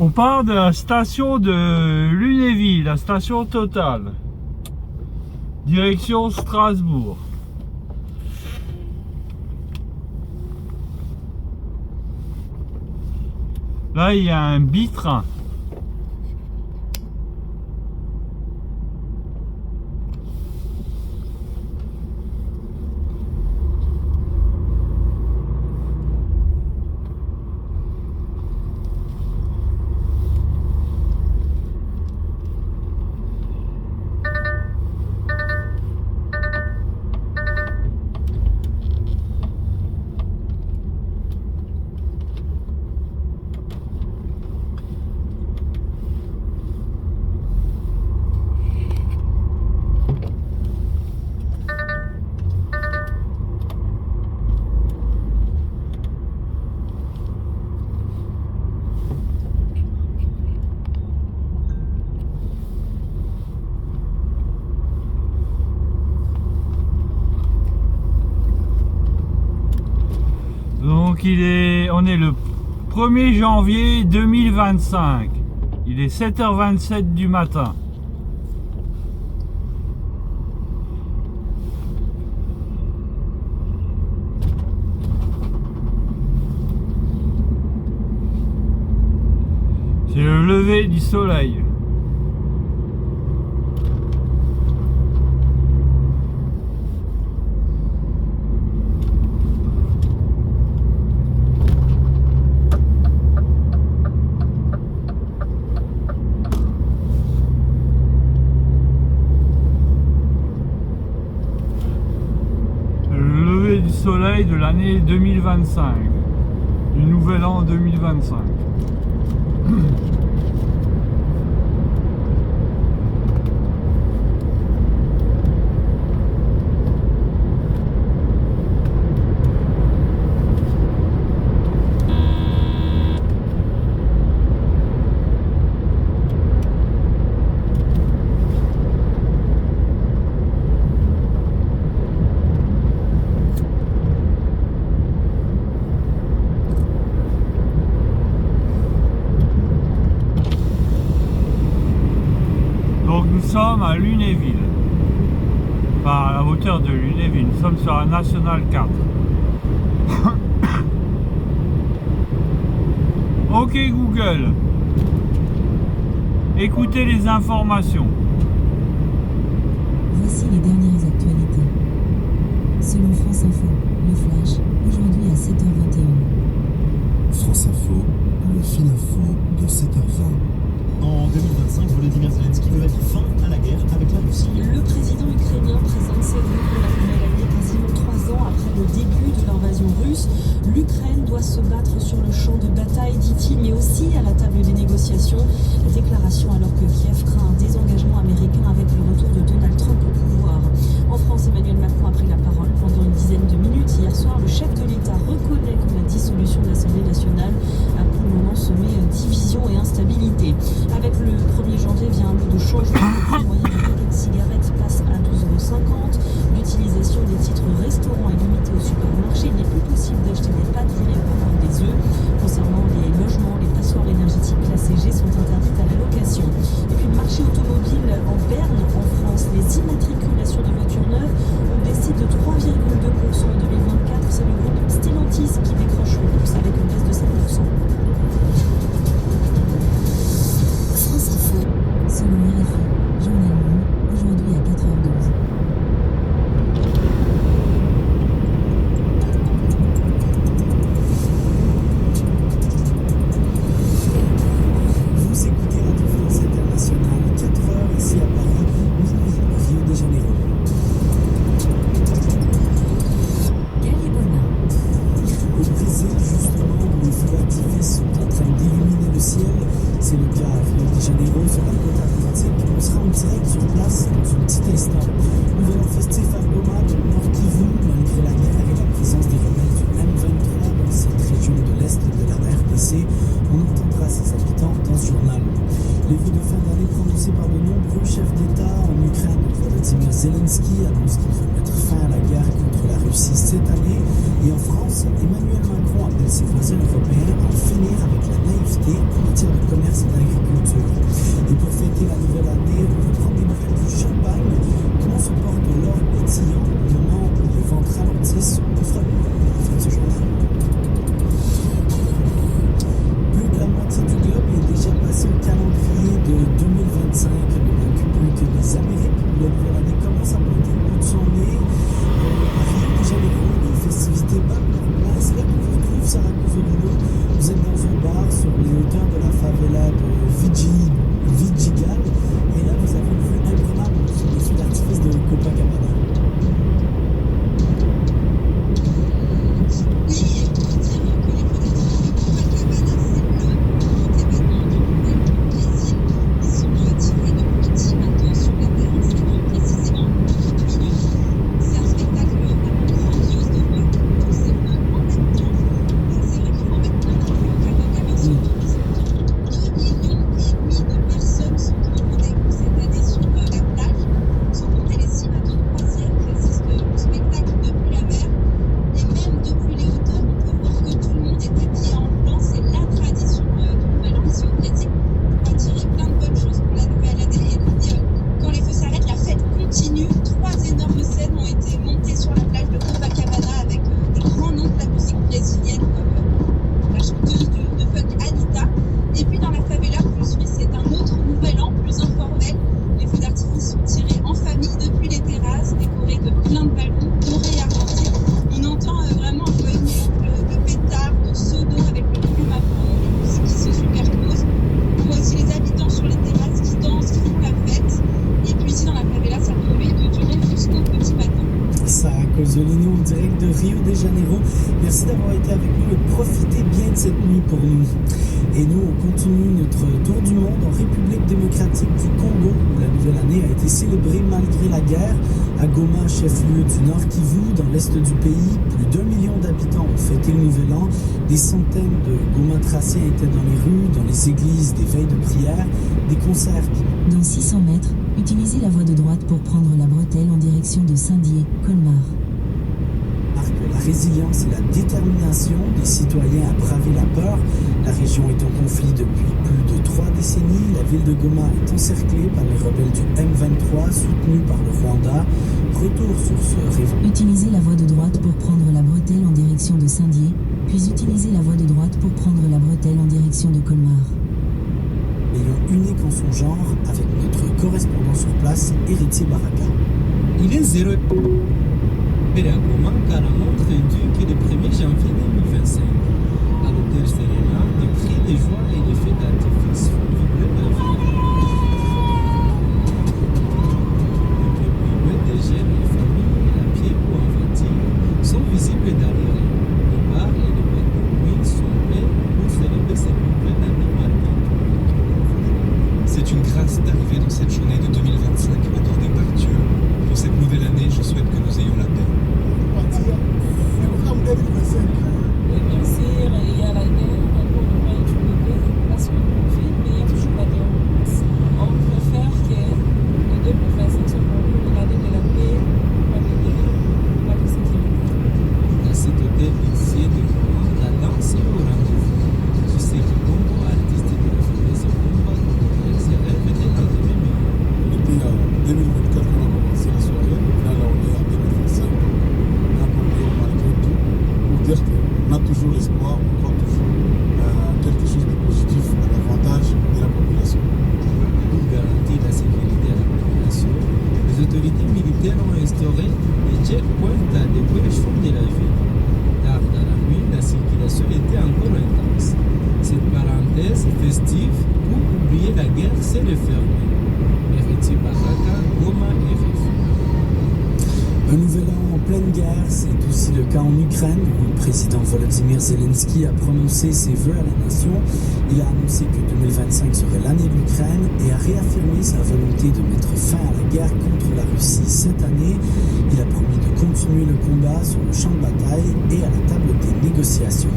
On part de la station de Lunéville, la station Total. Direction Strasbourg. Là, il y a un bitrain. Donc on est le 1er janvier 2025. Il est 7h27 du matin. C'est le lever du soleil. Soleil de l'année 2025, du nouvel an 2025. Nous sommes à Lunéville, enfin à la hauteur de Lunéville, nous sommes sur la Nationale 4. Ok Google, écoutez les informations. Voici les dernières actualités. Selon France Info, le flash, aujourd'hui à 7h21. France Info, le fil info de 7h20. En 2025, Volodymyr Zelensky veut mettre fin à la guerre avec la Russie. Le président ukrainien présente ses vœux pour la nouvelle année quasiment 3 ans après le début de l'invasion russe. L'Ukraine doit se battre sur le champ de bataille, dit-il, mais aussi à la table des négociations. Déclaration alors que Kiev craint un désengagement américain avec le retour de Donald Trump au pouvoir. En France, Emmanuel Macron a pris la parole pendant une dizaine de minutes. Hier soir, le chef de l'État reconnaît que la dissolution de l'Assemblée nationale a pour le moment semé division et instabilité. Avec le 1er janvier vient un lot de changement. Le moyen du paquet de cigarettes passe à 12,50 €. L'utilisation des titres restaurants est limitée au supermarché. Il n'est plus possible d'acheter des pâtes et des œufs. Concernant les logements, les passoires énergétiques classées G sont interdites à la location. Et puis le marché automobile en berne en France, les immatriculations de voitures neuves ont baissé de 3,2% en 2024. C'est le groupe Stellantis qui décroche le plus avec une baisse de 7%. Selon RFI, Journal Monde, aujourd'hui à 4h12. Vous écoutez Radio France Internationale, 4h ici à Paris, minuit à Rio de Janeiro. Galibona. Au Brésil, justement, où les feux d'artifice sont en train d'illuminer le ciel, c'est le cas à Rio de Janeiro, sur la côte atlantique. On sera en direct sur place dans un petit instant. Nous allons festif à Goma, dans le Nord Kivu, malgré la guerre et la présence des rebelles du M23 dans cette région de l'Est de la RDC. On entendra ses habitants dans ce journal. Les vœux de fin d'année prononcés par de nombreux chefs d'État en Ukraine, Volodymyr Zelensky annonce qu'il veut mettre fin à la guerre contre la Russie cette année. Et en France, Emmanuel Macron appelle ses voisins européens à en finir avec la naïveté en matière de commerce et d'agriculture. Et pour fêter la nouvelle année, on va prendre des nouvelles du champagne. Comment se porte l'or pétillant au moment où les ventes ralentissent? On fera le point à la fin de ce journal. Plus de la moitié du globe est déjà passé au calendrier de 2025. Il ne manque plus que les Amériques. La nouvelle année commence à pointer le bout de son nez. À Rio de Janeiro, les festivités battent leur plein. C'est là qu'on vous retrouve Sarah Cosolino. Vous êtes dans un bar sur les hauteurs de la favela de Vidigal. Et là, vous avez une vue imprenable sur les feux d'artifice de Copacabana. Cosolino en direct de Rio de Janeiro. Merci d'avoir été avec nous et profitez bien de cette nuit pour nous. Et nous, on continue notre tour du monde en République démocratique du Congo, où la nouvelle année a été célébrée malgré la guerre. À Goma, chef-lieu du Nord Kivu, dans l'est du pays, plus d'1 million d'habitants ont fêté le nouvel an. Des centaines de Gomatraciens étaient dans les rues, dans les églises, des veilles de prière, des concerts. Dans 600 mètres, utilisez la voie de droite pour prendre la bretelle en direction de Saint-Dié, Colmar. La résilience et la détermination des citoyens à braver la peur. La région est en conflit depuis plus de 3 décennies. La ville de Goma est encerclée par les rebelles du M23 soutenus par le Rwanda. Retour sur ce réseau. Utilisez la voie de droite pour prendre la bretelle en direction de Saint-Dié, puis utilisez la voie de droite pour prendre la bretelle en direction de Colmar. Ayant unique en son genre avec notre correspondant sur place, Héritier Baraka. Il est 0 à Goma car la montre indique que le 1er janvier 2025. À l'hôtel Serena, des cris de joie et des feux d'artifice font vibrer la ville. Depuis plus des jeunes, les familles, à pied ou en voiture, sont visibles derrière. Les bars et les boîtes de nuit sont pleins pour célébrer cette nouvelle année marquante. C'est une grâce d'arriver dans cette journée de 2025 accordée par Dieu. Pour cette nouvelle année, je souhaite que nous ayons la paix. Le bien sûr, il y a la guerre, on ne va utiliser parce qu'on profite, mais il y a toujours la guerre. On préfère que le 2025 soit pour nous l'année de la paix, pas de guerre, pas de sécurité. Dans cet hôtel ici de Goma, la danse est au rendez-vous. Je sais que Congo, artiste de la jeunesse Kumba, ses rêves étaient en demi-million. Depuis 2024 qu'on a commencé la soirée, là on est en 2025. On a compris malgré tout pour dire qu'on a toujours l'espoir, on croit toujours quelque chose de positif à l'avantage de la population. Pour garantir la sécurité à la population, les autorités militaires ont instauré des checkpoints à de belles fonds de la ville. Tard dans la nuit, la circulation était encore intense. Cette parenthèse festive, pour oublier la guerre, s'est refermée. Héritier Baraka, Goma et Réfou. Un nouvel an en pleine guerre, c'est aussi le cas en Ukraine, où le président Volodymyr Zelensky a prononcé ses vœux à la nation. Il a annoncé que 2025 serait l'année de l'Ukraine et a réaffirmé sa volonté de mettre fin à la guerre contre la Russie cette année. Il a promis de continuer le combat sur le champ de bataille et à la table des négociations.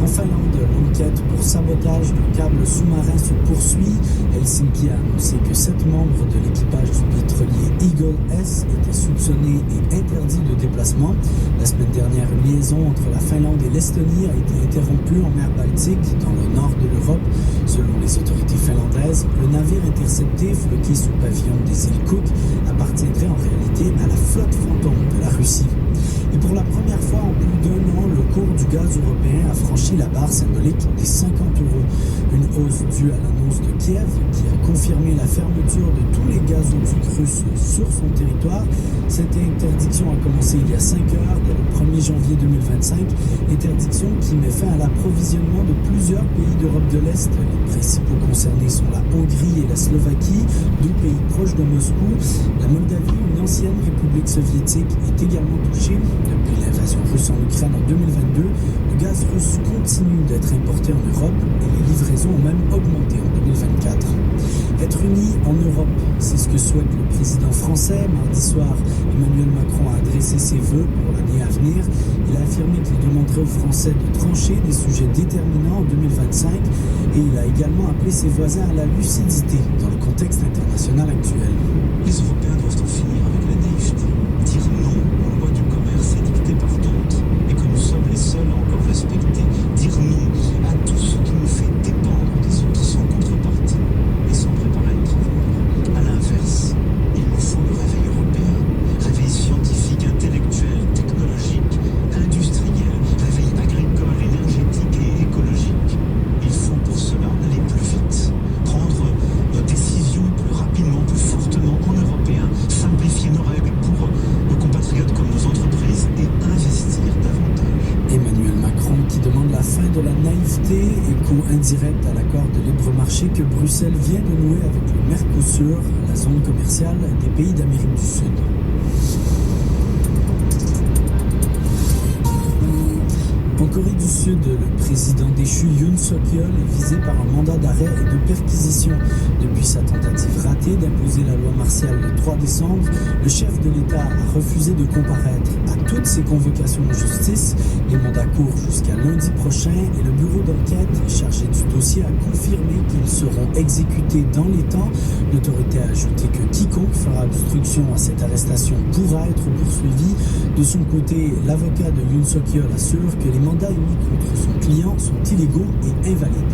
En Finlande, l'enquête pour sabotage d'un câble sous-marin se poursuit. Elle Helsinki a annoncé que 7 membres de l'équipage du pétrolier Eagle S étaient soupçonnés et interdits de déplacement. La semaine dernière, une liaison entre la Finlande et l'Estonie a été interrompue en mer Baltique, dans le nord de l'Europe. Selon les autorités finlandaises, le navire intercepté, floqué sous pavillon des îles Cook, appartiendrait en réalité à la flotte fantôme de la Russie. Et pour la première fois en plus d'un an, le cours du gaz européen a franchi la barre symbolique des 50 €. Une hausse due à l'annonce de Kiev, qui a confirmé la fermeture de tous les gazoducs russes sur son territoire. Cette interdiction a commencé il y a 5 heures, dès le 1er janvier 2025. Interdiction qui met fin à l'approvisionnement de plusieurs pays d'Europe de l'Est. Les principaux concernés sont la Hongrie et la Slovaquie, 2 pays proches de Moscou. La Moldavie, une ancienne république soviétique, est également touchée. Depuis l'invasion russe en Ukraine en 2022, le gaz russe continue d'être importé en Europe et les livraisons ont même augmenté en 2024. Être unis en Europe, c'est ce que souhaite le président français. Mardi soir, Emmanuel Macron a adressé ses vœux pour l'année à venir. Il a affirmé qu'il demanderait aux Français de trancher des sujets déterminants en 2025 et il a également appelé ses voisins à la lucidité dans le contexte international actuel. Les Européens doivent en finir avec la naïveté, dire non aux lois du commerce édictées par d'autres et que nous sommes les seuls à encore respecter, dire non à tout ce qui nous fait dépendre des autres sans contrepartie et sans préparer notre avenir. À l'inverse, il nous faut le réveil européen, réveil scientifique, intellectuel, technologique, industriel, réveil agricole, énergétique et écologique. Il faut pour cela aller plus vite, prendre nos décisions plus rapidement, plus fortement en européen, simplifier nos règles pour nos compatriotes comme nos entreprises et investir davantage. Emmanuel Macron qui demande la fin de la naïveté, écho indirect à l'accord de libre marché que Bruxelles vient de nouer avec le Mercosur, la zone commerciale des pays d'Amérique du Sud. En Corée du Sud, le président déchu Yoon Suk-yeol est visé par un mandat d'arrêt et de perquisition. Depuis sa tentative ratée d'imposer la loi martiale le 3 décembre, le chef de l'État a refusé de comparaître à toutes ses convocations en justice. Les mandats courent jusqu'à lundi prochain et le bureau d'enquête chargé du dossier a confirmé qu'ils seront exécutés dans les temps. L'autorité a ajouté que quiconque fera obstruction à cette arrestation pourra être poursuivi. De son côté, l'avocat de Yoon Suk-yeol assure que les mandats émis contre son client sont illégaux et invalides.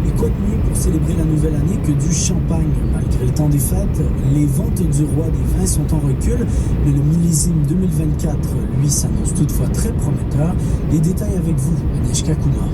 Et quoi de mieux pour célébrer la nouvelle année que du champagne? Malgré le temps des fêtes, les ventes du roi des vins sont en recul, mais le millésime 2024, lui, s'annonce toutefois très prometteur. Les détails avec vous, Agnieszka Kumar.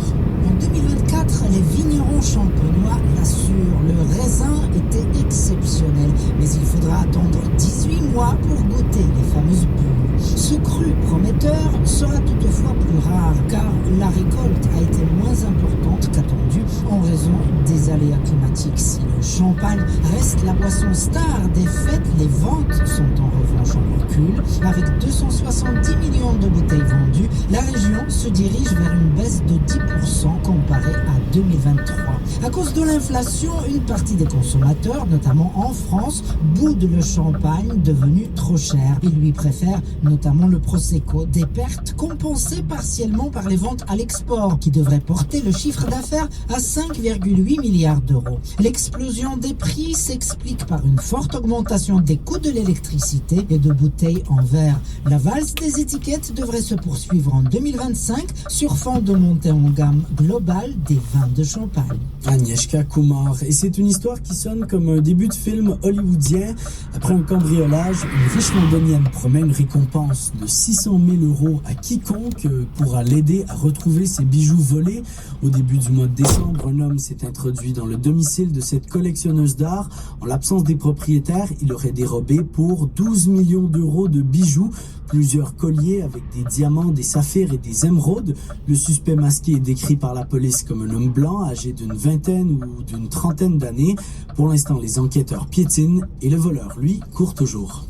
En 2024, les vignerons champenois l'assurent, le raisin était exceptionnel, mais il faudra attendre 18 mois pour goûter les fameuses bulles. Ce cru prometteur sera toutefois plus rare, car la récolte a été moins importante qu'attendu en raison des aléas climatiques. Si le champagne reste la boisson star des fêtes, les ventes sont en revanche en recul. Avec 270 millions de bouteilles vendues, la région se dirige vers une baisse de 10% comparé à 2023. À cause de l'inflation, une partie des consommateurs, notamment en France, boudent le champagne devenu trop cher. Ils lui préfèrent notamment le Prosecco, des pertes compensées partiellement par les ventes à l'export qui devraient porter le chiffre d'affaires à 5,8 milliards d'euros. L'explosion des prix s'explique par une forte augmentation des coûts de l'électricité et de bouteilles en verre. La valse des étiquettes devrait se poursuivre en 2025 sur fond de montée en gamme globale des vins de Champagne. Agnieszka Kumar. Et c'est une histoire qui sonne comme un début de film hollywoodien. Après un cambriolage, une riche londonienne promet une récompense de 600 000 € à quiconque pourra l'aider à retrouver ses bijoux volés. Au début du mois de décembre, un homme s'est introduit dans le domicile de cette collectionneuse d'art. En l'absence des propriétaires, il aurait dérobé pour 12 millions d'euros de bijoux, plusieurs colliers avec des diamants, des saphirs et des émeraudes. Le suspect masqué est décrit par la police comme un homme blanc, âgé d'une vingtaine ou d'une trentaine d'années. Pour l'instant, les enquêteurs piétinent et le voleur, lui, court toujours.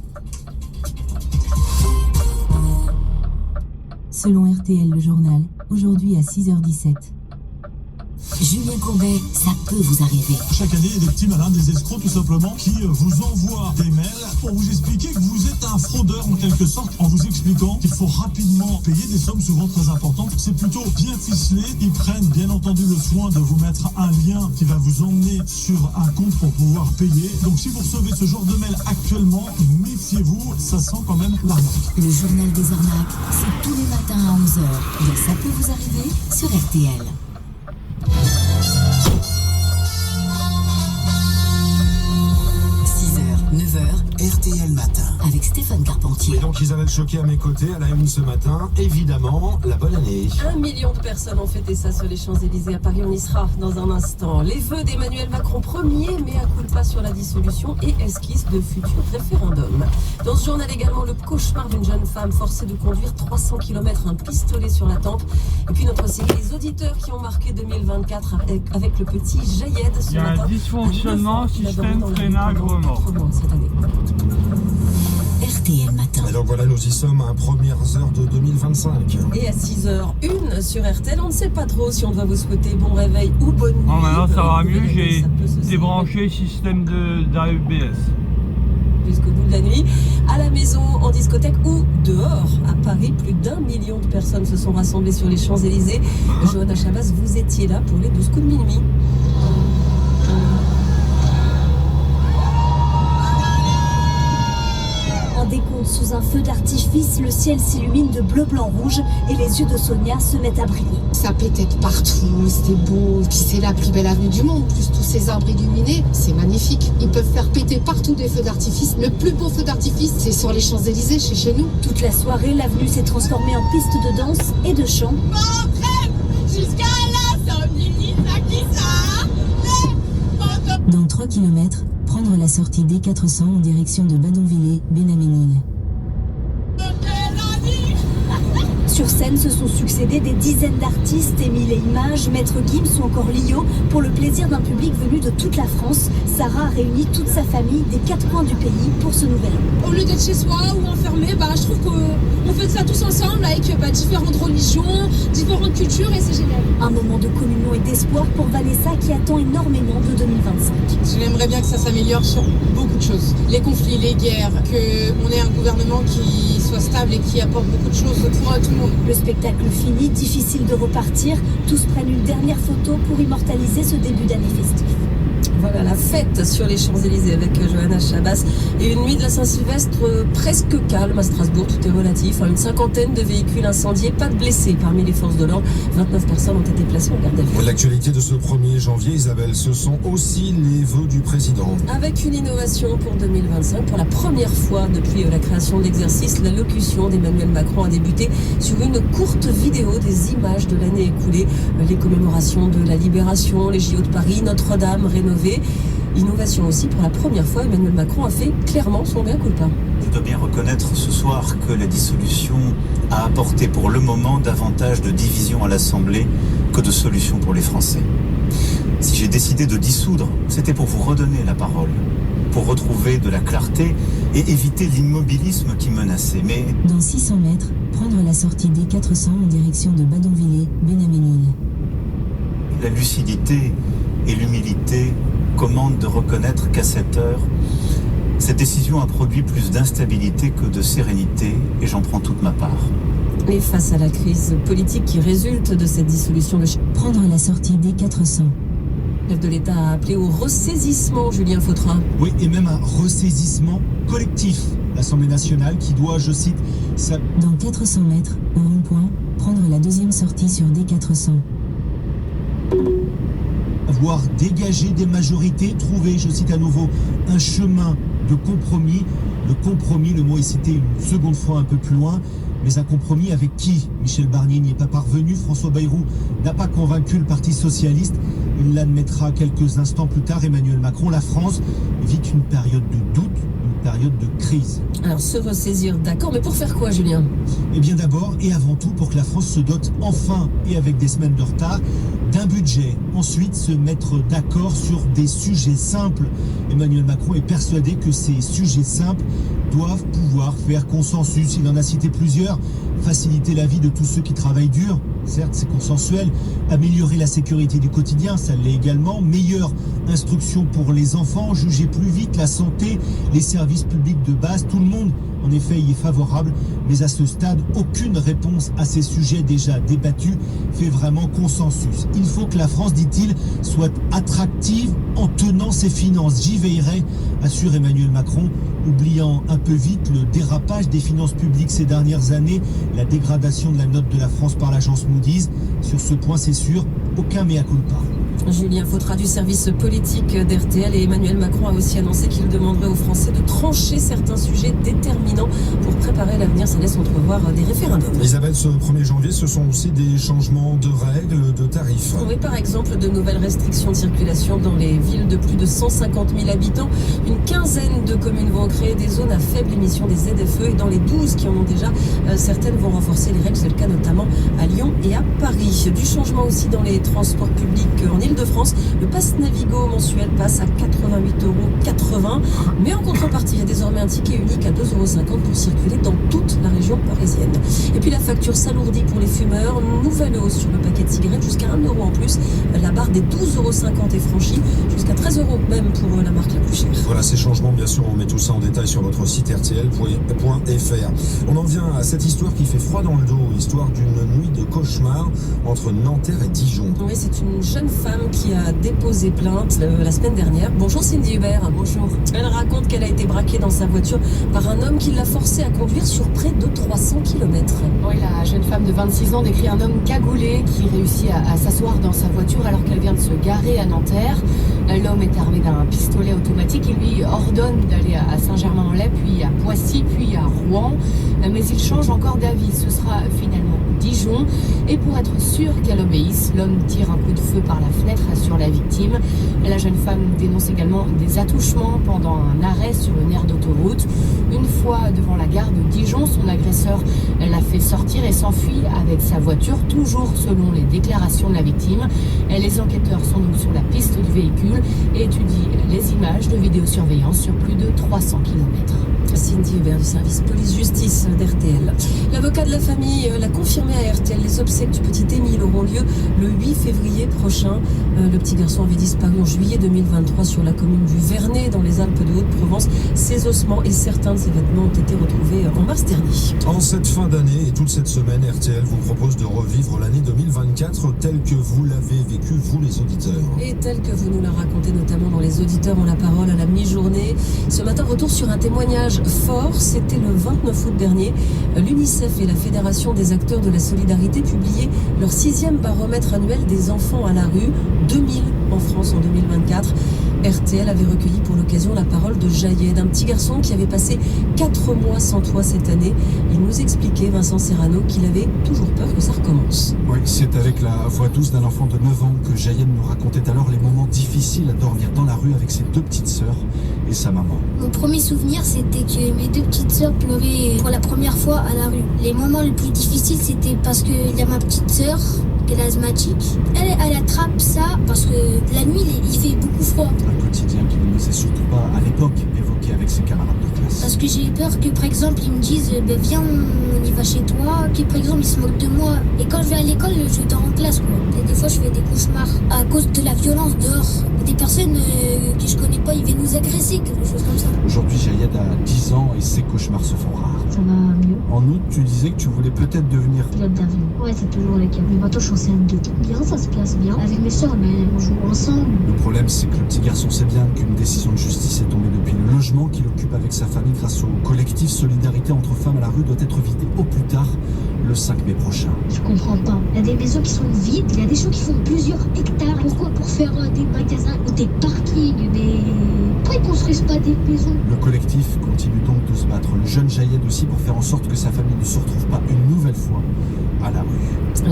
Selon RTL Le Journal, aujourd'hui à 6h17. Julien Courbet, ça peut vous arriver. Chaque année, il y a des petits malins, des escrocs tout simplement, qui vous envoient des mails pour vous expliquer que vous êtes un fraudeur en quelque sorte, en vous expliquant qu'il faut rapidement payer des sommes souvent très importantes. C'est plutôt bien ficelé. Ils prennent bien entendu le soin de vous mettre un lien qui va vous emmener sur un compte pour pouvoir payer. Donc si vous recevez ce genre de mail actuellement, méfiez-vous, ça sent quand même l'arnaque. Le journal des arnaques, c'est tous les matins à 11h. Et ça peut vous arriver sur RTL. 9h, RTL Matin, avec Stéphane Carpentier. Et donc Isabelle Choquet à mes côtés, à la une ce matin, évidemment, la bonne année. 1 million de personnes ont fêté ça sur les Champs-Élysées à Paris. On y sera dans un instant. Les vœux d'Emmanuel Macron, premier, mais à culpa sur la dissolution et esquisse de futur référendum. Dans ce journal également, le cauchemar d'une jeune femme forcée de conduire 300 km, un pistolet sur la tempe. Et puis notre série, les auditeurs qui ont marqué 2024 avec le petit Jaïed ce matin. Il y a un dysfonctionnement, système freinage remords. Cette année. RTL Matin. Et donc voilà, nous y sommes à premières heures de 2025. Et à 6h01 sur RTL, on ne sait pas trop si on doit vous souhaiter bon réveil ou bonne nuit. Oh, maintenant ça va mieux, j'ai débranché le système d'AEBS. Jusqu'au bout de la nuit, à la maison, en discothèque ou dehors. À Paris, plus d'1 million de personnes se sont rassemblées sur les Champs-Élysées. Johanna Chabas, vous étiez là pour les 12 coups de minuit. Décompte sous un feu d'artifice, le ciel s'illumine de bleu, blanc, rouge et les yeux de Sonia se mettent à briller. Ça pétait partout, c'était beau, puis c'est la plus belle avenue du monde, plus tous ces arbres illuminés, c'est magnifique. Ils peuvent faire péter partout des feux d'artifice. Le plus beau feu d'artifice, c'est sur les Champs-Élysées, chez nous. Toute la soirée, l'avenue s'est transformée en piste de danse et de chant. Jusqu'à la Dans 3 km, prendre la sortie D400 en direction de Badonviller, Bénamenil. Sur scène se sont succédés des dizaines d'artistes, Émile et Images, Maître Gims ou encore Lio. Pour le plaisir d'un public venu de toute la France, Sarah a réuni toute sa famille des 4 coins du pays pour ce nouvel an. Au lieu d'être chez soi ou enfermé, je trouve qu'on fait ça tous ensemble avec différentes religions, différentes cultures et c'est génial. Un moment de communion et d'espoir pour Vanessa qui attend énormément de 2025. J'aimerais bien que ça s'améliore sur beaucoup de choses. Les conflits, les guerres, qu'on ait un gouvernement qui soit stable et qui apporte beaucoup de choses pour tout le monde. Le spectacle fini, difficile de repartir. Tous prennent une dernière photo pour immortaliser ce début d'année festif. Voilà la fête sur les Champs-Élysées avec Johanna Chabas et une nuit de la Saint-Sylvestre presque calme à Strasbourg, tout est relatif. Une 50aine de véhicules incendiés, pas de blessés parmi les forces de l'ordre. 29 personnes ont été placées en garde à vue. L'actualité de ce 1er janvier, Isabelle, ce sont aussi les vœux du président. Avec une innovation pour 2025, pour la première fois depuis la création de l'exercice, l'allocution d'Emmanuel Macron a débuté sur une courte vidéo des images de l'année écoulée, les commémorations de la Libération, les JO de Paris, Notre-Dame rénovée. Innovation aussi, pour la première fois, Emmanuel Macron a fait clairement son mea culpa. Je dois bien reconnaître ce soir que la dissolution a apporté pour le moment davantage de division à l'Assemblée que de solutions pour les Français. Si j'ai décidé de dissoudre, c'était pour vous redonner la parole, pour retrouver de la clarté et éviter l'immobilisme qui menaçait. Mais dans 600 mètres, prendre la sortie D400 en direction de Badonviller, Bénamenil. La lucidité et l'humilité commandent de reconnaître qu'à cette heure, cette décision a produit plus d'instabilité que de sérénité et j'en prends toute ma part. Et face à la crise politique qui résulte de cette dissolution, prendre la sortie D400. Le chef de l'État a appelé au ressaisissement, Julien Vautrin. Oui, et même un ressaisissement collectif. L'Assemblée nationale qui doit, je cite, dans 400 mètres, au rond-point, prendre la deuxième sortie sur D400. Avoir dégagé des majorités, trouver, je cite à nouveau, un chemin de compromis. Le compromis, le mot est cité une seconde fois un peu plus loin, mais un compromis avec qui? Michel Barnier n'y est pas parvenu, François Bayrou n'a pas convaincu le Parti socialiste, il l'admettra quelques instants plus tard, Emmanuel Macron. La France vit une période de doute, une période de crise. Alors se ressaisir, d'accord, mais pour faire quoi, Julien? Eh bien d'abord et avant tout pour que la France se dote enfin, et avec des semaines de retard, d'un budget. Ensuite, se mettre d'accord sur des sujets simples. Emmanuel Macron est persuadé que ces sujets simples doivent pouvoir faire consensus. Il en a cité plusieurs. Faciliter la vie de tous ceux qui travaillent dur, Certes, c'est consensuel. Améliorer la sécurité du quotidien, ça l'est également. Meilleure instruction pour les enfants, juger plus vite la santé, les services publics de base. Tout le monde, en effet, y est favorable. Mais à ce stade, aucune réponse à ces sujets déjà débattus fait vraiment consensus. Il faut que la France, dit-il, soit attractive en tenant ses finances. J'y veillerai, assure Emmanuel Macron, oubliant un peu vite le dérapage des finances publiques ces dernières années, la dégradation de la note de la France par l'agence Moody's. Sur ce point, c'est sûr, aucun mea culpa. Julien Fautra du service politique d'RTL et Emmanuel Macron a aussi annoncé qu'il demanderait aux Français de trancher certains sujets déterminants pour préparer l'avenir. Ça laisse entrevoir des référendums. Isabelle, ce 1er janvier, ce sont aussi des changements de règles, de tarifs. Oui, par exemple, de nouvelles restrictions de circulation dans les villes de plus de 150 000 habitants. Une quinzaine de communes vont créer des zones à faible émission des ZFE et dans les 12 qui en ont déjà, certaines vont renforcer les règles. C'est le cas notamment à Lyon et à Paris. Du changement aussi dans les transports publics en Île-de-France. Le pass Navigo mensuel passe à 88,80 €. Mais en contrepartie, il y a désormais un ticket unique à 2,50 € pour circuler dans toute la région parisienne. Et puis la facture s'alourdit pour les fumeurs. Nouvelle hausse sur le paquet de cigarettes, jusqu'à 1 € en plus. La barre des 12,50 € est franchie, jusqu'à 13 € même pour la marque la plus chère. Voilà ces changements, bien sûr, on met tout ça en détail sur votre site rtl.fr. On en vient à cette histoire qui fait froid dans le dos, histoire d'une nuit de cauchemar entre Nanterre et Dijon. Oui, c'est une jeune femme qui a déposé plainte la semaine dernière. Bonjour Cindy Hubert. Bonjour. Elle raconte qu'elle a été braquée dans sa voiture par un homme qui l'a forcée à conduire sur près de 300 km. Oui, la jeune femme de 26 ans décrit un homme cagoulé qui réussit à s'asseoir dans sa voiture alors qu'elle vient de se garer à Nanterre. L'homme est armé d'un pistolet automatique. Il lui ordonne d'aller à Saint-Germain-en-Laye, puis à Poissy, puis à Rouen. Mais il change encore d'avis. Ce sera finalement Dijon. Et pour être sûr qu'elle obéisse, l'homme tire un coup de feu par la fenêtre sur la victime. La jeune femme dénonce également des attouchements pendant un arrêt sur une aire d'autoroute. Une fois devant la gare de Dijon, son agresseur l'a fait sortir et s'enfuit avec sa voiture, toujours selon les déclarations de la victime. Les enquêteurs sont donc sur la piste du véhicule et étudient les images de vidéosurveillance sur plus de 300 km. Cindy Hubert du service police-justice d'RTL. L'avocat de la famille l'a confirmé à RTL. Les obsèques du petit Émile auront lieu le 8 février prochain. Le petit garçon avait disparu en juillet 2023 sur la commune du Vernet dans les Alpes de Haute-Provence. Ses ossements et certains de ses vêtements ont été retrouvés en mars dernier. En cette fin d'année et toute cette semaine, RTL vous propose de revivre l'année 2024 telle que vous l'avez vécue, vous les auditeurs. Et telle que vous nous la racontez, notamment dans Les Auditeurs ont la parole à la mi-journée. Ce matin, retour sur un témoignage fort. C'était le 29 août dernier. L'UNICEF et la Fédération des acteurs de la solidarité publiaient leur 6e baromètre annuel des enfants à la rue. 2000 en France en 2024. RTL avait recueilli pour l'occasion la parole de Jaïed, un petit garçon qui avait passé 4 mois sans toit cette année. Il nous expliquait, Vincent Serrano, qu'il avait toujours peur que ça recommence. Oui, c'est avec la voix douce d'un enfant de 9 ans que Jaïed nous racontait alors les moments difficiles à dormir dans la rue avec ses 2 petites sœurs et sa maman. Mon premier souvenir, c'était que mes 2 petites sœurs pleuraient pour la première fois à la rue. Les moments les plus difficiles, c'était parce qu'il y a ma petite sœur qui est asthmatique. Elle attrape ça parce que la nuit, il fait beaucoup froid. Un quotidien qui ne nous est surtout pas, à l'époque, évoqué avec ses camarades de classe. Parce que j'ai eu peur que, par exemple, ils me disent viens, on y va chez toi, que, par exemple, ils se moquent de moi. Et quand je vais à l'école, je dors en classe, quoi. Et des fois, je fais des cauchemars à cause de la violence dehors. Des personnes que je connais pas, ils viennent nous agresser, quelque chose comme ça. Aujourd'hui, Jaïed a 10 ans et ses cauchemars se font rares. Ça va mieux. En août, tu disais que tu voulais peut-être devenir pilote d'avion. Ouais, c'est toujours le cas. Mais maintenant, je suis en CM2. Bien, ça se passe bien. Avec mes soeurs, mais on joue ensemble. Le problème, c'est que le petit garçon sait bien qu'une décision de justice est tombée depuis. Le logement qu'il occupe avec sa famille grâce au collectif Solidarité entre femmes à la rue doit être vidé au plus tard le 5 mai prochain. Je comprends pas. Il y a des maisons qui sont vides, il y a des gens qui font plusieurs hectares. Pourquoi? Pour faire des magasins ou des parkings, des... Pourquoi ils construisent pas des maisons? Le collectif continue donc de se battre. Le jeune Jaïed aussi pour faire en sorte que sa famille ne se retrouve pas une nouvelle fois à la rue.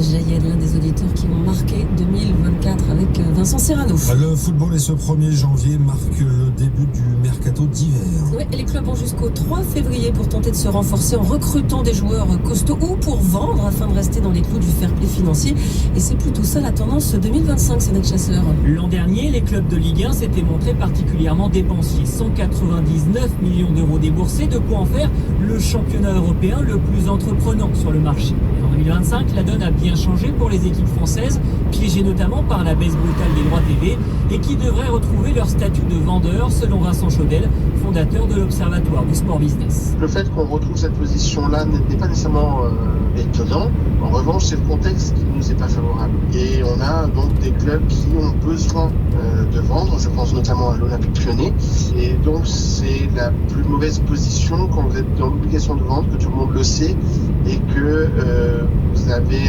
Jaïed, l'un des auditeurs qui ont marqué 2024 avec Vincent Serrano. Le football et ce 1er janvier marque le début du mercato d'hiver. Oui, les clubs ont jusqu'au 3 février pour tenter de se renforcer en recrutant des joueurs costauds ou pour vendre afin de rester dans les clous du fair play financier. Et c'est plutôt ça la tendance 2025, c'est notre chasseur. L'an dernier, les clubs de Ligue 1 s'étaient montrés particulièrement dépensiers. 199 millions d'euros déboursés, de quoi en faire le championnat européen le plus entreprenant sur le marché. En 2025, la donne a bien changé pour les équipes françaises, piégées notamment par la baisse brutale des droits TV et qui devraient retrouver leur statut de vendeur, selon Vincent Chaudel, fondateur de l'Observatoire du Sport Business. Le fait qu'on retrouve cette position-là n'est pas nécessairement étonnant. En revanche, c'est le contexte qui ne nous est pas favorable. Et on a donc des clubs qui ont besoin de vendre, je pense notamment à l'Olympique Lyonnais. Et donc, c'est la plus mauvaise position quand vous êtes dans l'obligation de vendre, que tout le monde le sait, et que vous avez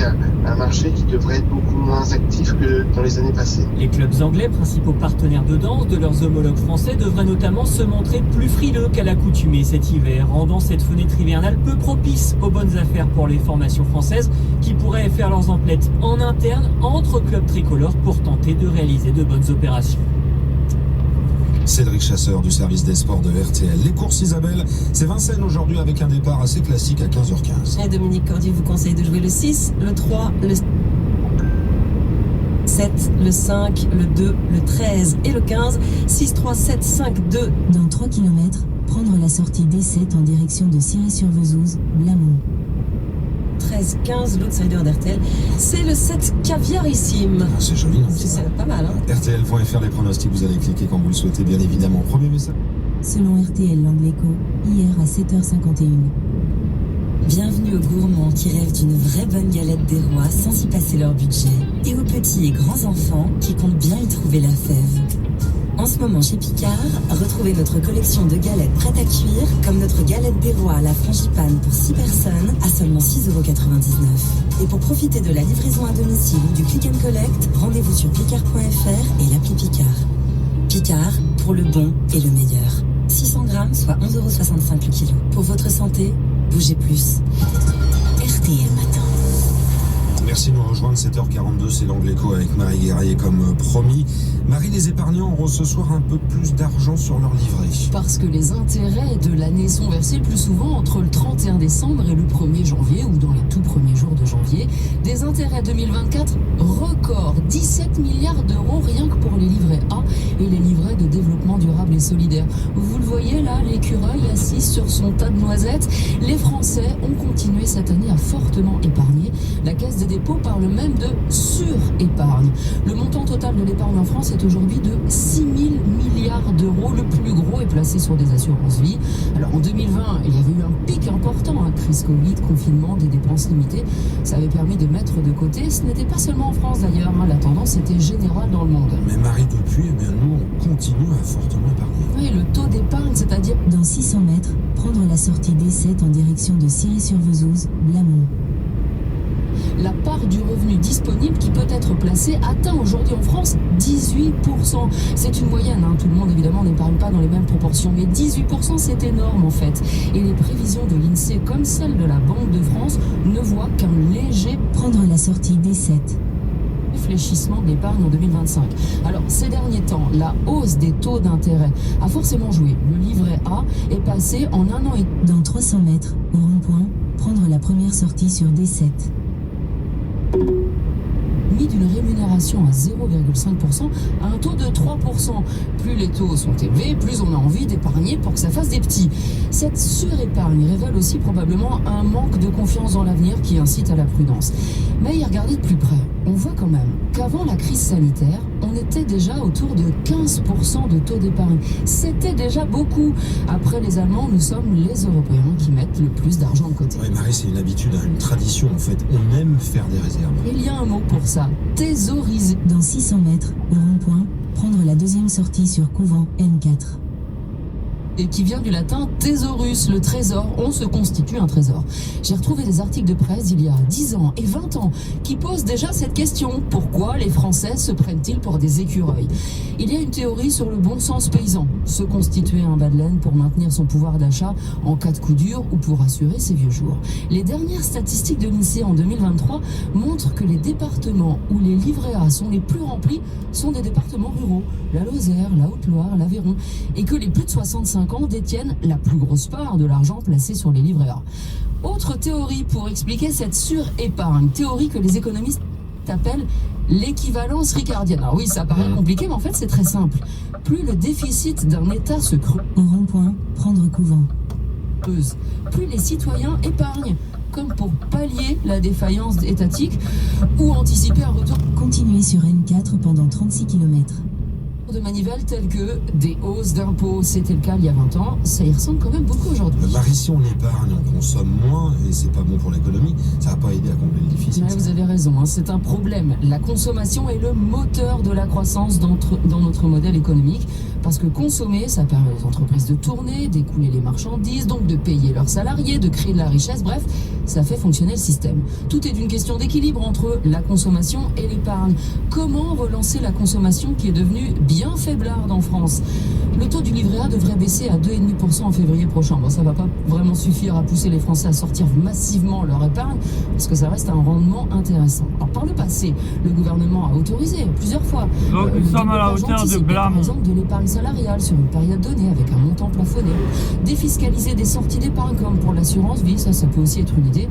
un marché qui devrait être beaucoup moins actif que dans les années passées. Les clubs anglais, principaux partenaires de danse de leurs homologues français, devraient notamment se montrer plus frileux qu'à l'accoutumée cet hiver, rendant cette fenêtre hivernale peu propice aux bonnes affaires pour les formations françaises qui pourraient faire leurs emplettes en interne entre clubs tricolores pour tenter de réaliser de bonnes opérations. Cédric Chasseur du service des sports de RTL. Les courses, Isabelle, c'est Vincennes aujourd'hui avec un départ assez classique à 15h15. Et Dominique Cordier vous conseille de jouer le 6, le 3, le 7, le 5, le 2, le 13 et le 15. 6, 3, 7, 5, 2. Dans 3 km, prendre la sortie D7 en direction de Ciré-sur-Vesouse, Blamont. 13, 15, l'outsider d'RTL. C'est le 7 caviarissime. C'est joli. C'est pas mal, hein. RTL.fr, les pronostics, vous allez cliquer quand vous le souhaitez, bien évidemment. Premier message. Selon RTL Langleco, hier à 7h51. Bienvenue aux gourmands qui rêvent d'une vraie bonne galette des rois sans y passer leur budget. Et aux petits et grands enfants qui comptent bien y trouver la fève. En ce moment chez Picard, retrouvez notre collection de galettes prêtes à cuire, comme notre galette des rois à la frangipane pour 6 personnes à seulement 6,99 €. Et pour profiter de la livraison à domicile ou du click and collect, rendez-vous sur picard.fr et l'appli Picard. Picard, pour le bon et le meilleur. 600 grammes, soit 11,65 € le kilo. Pour votre santé, bougez plus. RTL Matin. Merci de nous rejoindre, 7h42, c'est l'Angleco avec Marie Guerrier comme promis. Marie, les épargnants auront ce soir un peu plus d'argent sur leur livret. Parce que les intérêts de l'année sont versés plus souvent entre le 31 décembre et le 1er janvier ou dans les tout premiers jours de janvier. Des intérêts 2024 record, 17 milliards d'euros rien que pour les livrets A et les livrets de développement durable et solidaire. Vous le voyez là, l'écureuil assis sur son tas de noisettes. Les Français ont continué cette année à fortement épargner. La Caisse des dépôts parle même de surépargne. Le montant total de l'épargne en France est aujourd'hui de 6 000 milliards d'euros. Le plus gros est placé sur des assurances vie. Alors en 2020, il y avait eu un pic important, crise Covid, confinement, des dépenses limitées. Ça avait permis de mettre de côté. Ce n'était pas seulement en France d'ailleurs, la tendance était générale dans le monde. Mais Marie, depuis, nous, on continue à fortement épargner. Oui, le taux d'épargne, c'est-à-dire... Dans 600 mètres, prendre la sortie D7 en direction de Ciré-sur-Vesouse, Blamont. La part du revenu disponible qui peut être placée atteint aujourd'hui en France 18%. C'est une moyenne, tout le monde évidemment n'épargne pas dans les mêmes proportions, mais 18% c'est énorme en fait. Et les prévisions de l'INSEE comme celles de la Banque de France ne voient qu'un léger prendre la sortie D7. Réfléchissement de l'épargne en 2025. Alors, ces derniers temps, la hausse des taux d'intérêt a forcément joué. Le livret A est passé en un an et... Dans 300 mètres, au rond-point, prendre la première sortie sur D7. Mis d'une rémunération à 0,5% à un taux de 3%. Plus les taux sont élevés, plus on a envie d'épargner pour que ça fasse des petits. Cette surépargne révèle aussi probablement un manque de confiance dans l'avenir qui incite à la prudence. Mais y regarder de plus près, on voit quand même qu'avant la crise sanitaire, on était déjà autour de 15% de taux d'épargne. C'était déjà beaucoup. Après les Allemands, nous sommes les Européens qui mettent le plus d'argent de côté. Oui, Marie, c'est une habitude, une tradition en fait. On aime faire des réserves. Il y a un mot pour ça, thésauriser. Dans 600 mètres, au rond-point, prendre la deuxième sortie sur Couvent N4. Et qui vient du latin thésaurus, le trésor. On se constitue un trésor. J'ai retrouvé des articles de presse il y a 10 ans et 20 ans qui posent déjà cette question. Pourquoi les Français se prennent-ils pour des écureuils? Il y a une théorie sur le bon sens paysan. Se constituer un bas de laine pour maintenir son pouvoir d'achat en cas de coup dur ou pour assurer ses vieux jours. Les dernières statistiques de l'INSEE en 2023 montrent que les départements où les livrets A sont les plus remplis sont des départements ruraux. La Lozère, la Haute-Loire, l'Aveyron. Et que les plus de 65 ans détiennent la plus grosse part de l'argent placé sur les livrets A. Autre théorie pour expliquer cette surépargne, théorie que les économistes appellent l'équivalence ricardienne. Alors oui, ça paraît compliqué, mais en fait c'est très simple. Plus le déficit d'un État se creuse, au rond-point, prendre Couvent. Plus les citoyens épargnent. comme pour pallier la défaillance étatique ou anticiper un retour. Continuez sur N4 pendant 36 km. De manivelles telles que des hausses d'impôts, c'était le cas il y a 20 ans, ça y ressemble quand même beaucoup aujourd'hui. Marie, si on épargne, on consomme moins et c'est pas bon pour l'économie, ça va pas aider à combler le déficit. Ouais, vous avez raison, hein, c'est un problème. La consommation est le moteur de la croissance dans notre modèle économique. Parce que consommer, ça permet aux entreprises de tourner, d'écouler les marchandises, donc de payer leurs salariés, de créer de la richesse, bref, ça fait fonctionner le système. Tout est une question d'équilibre entre la consommation et l'épargne. Comment relancer la consommation qui est devenue bien faiblarde en France ? Le taux du livret A devrait baisser à 2,5% en février prochain. Bon, ça va pas vraiment suffire à pousser les Français à sortir massivement leur épargne, parce que ça reste un rendement intéressant. Alors, par le passé, le gouvernement a autorisé plusieurs fois nous sommes à la hauteur de Blam. Par exemple, de l'épargne salariale sur une période donnée avec un montant plafonné. Défiscaliser des sorties d'épargne comme pour l'assurance vie, ça peut aussi être une idée.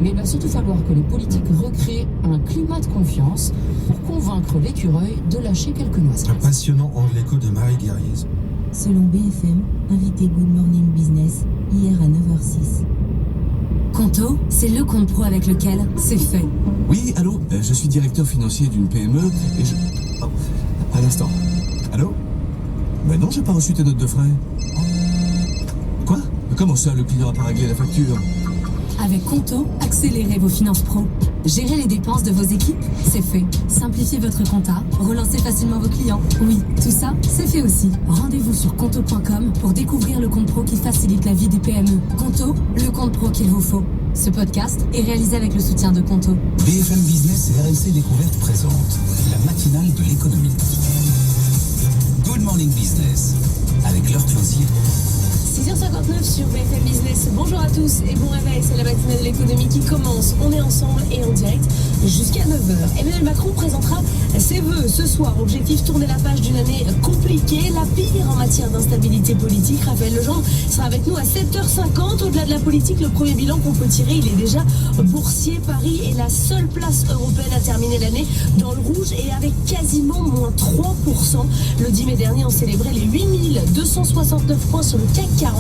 Mais il va surtout falloir que les politiques recréent un climat de confiance pour convaincre l'écureuil de lâcher quelques noisettes. Un passionnant angléco de Marie Guerrier. Selon BFM, invité Good Morning Business, hier à 9h06. Conto, c'est le compte pro avec lequel c'est fait. Oui, allô, je suis directeur financier d'une PME et je... Oh, à l'instant. Allô ? Mais non, j'ai pas reçu tes notes de frais. Quoi ? Comment ça, le client a pas réglé la facture ? Avec Conto, accélérez vos finances pro. Gérez les dépenses de vos équipes, c'est fait. Simplifiez votre compta, relancez facilement vos clients. Oui, tout ça, c'est fait aussi. Rendez-vous sur conto.com pour découvrir le compte pro qui facilite la vie des PME. Conto, le compte pro qu'il vous faut. Ce podcast est réalisé avec le soutien de Conto. BFM Business et RMC Découverte présentent la matinale de l'économie. Good Morning Business, avec Laure Closier. 6h59 sur BFM Business. Bonjour à tous et bon réveil, c'est la matinale de l'économie qui commence. On est ensemble et en direct jusqu'à 9h. Emmanuel Macron présentera ses vœux ce soir. Objectif, tourner la page d'une année compliquée, la pire en matière d'instabilité politique. Raphaël Legendre sera avec nous à 7h50. Au-delà de la politique, le premier bilan qu'on peut tirer, il est déjà boursier. Paris est la seule place européenne à terminer l'année dans le rouge et avec quasiment moins 3%. Le 10 mai dernier, on célébrait les 8269 points sur le CAC 40.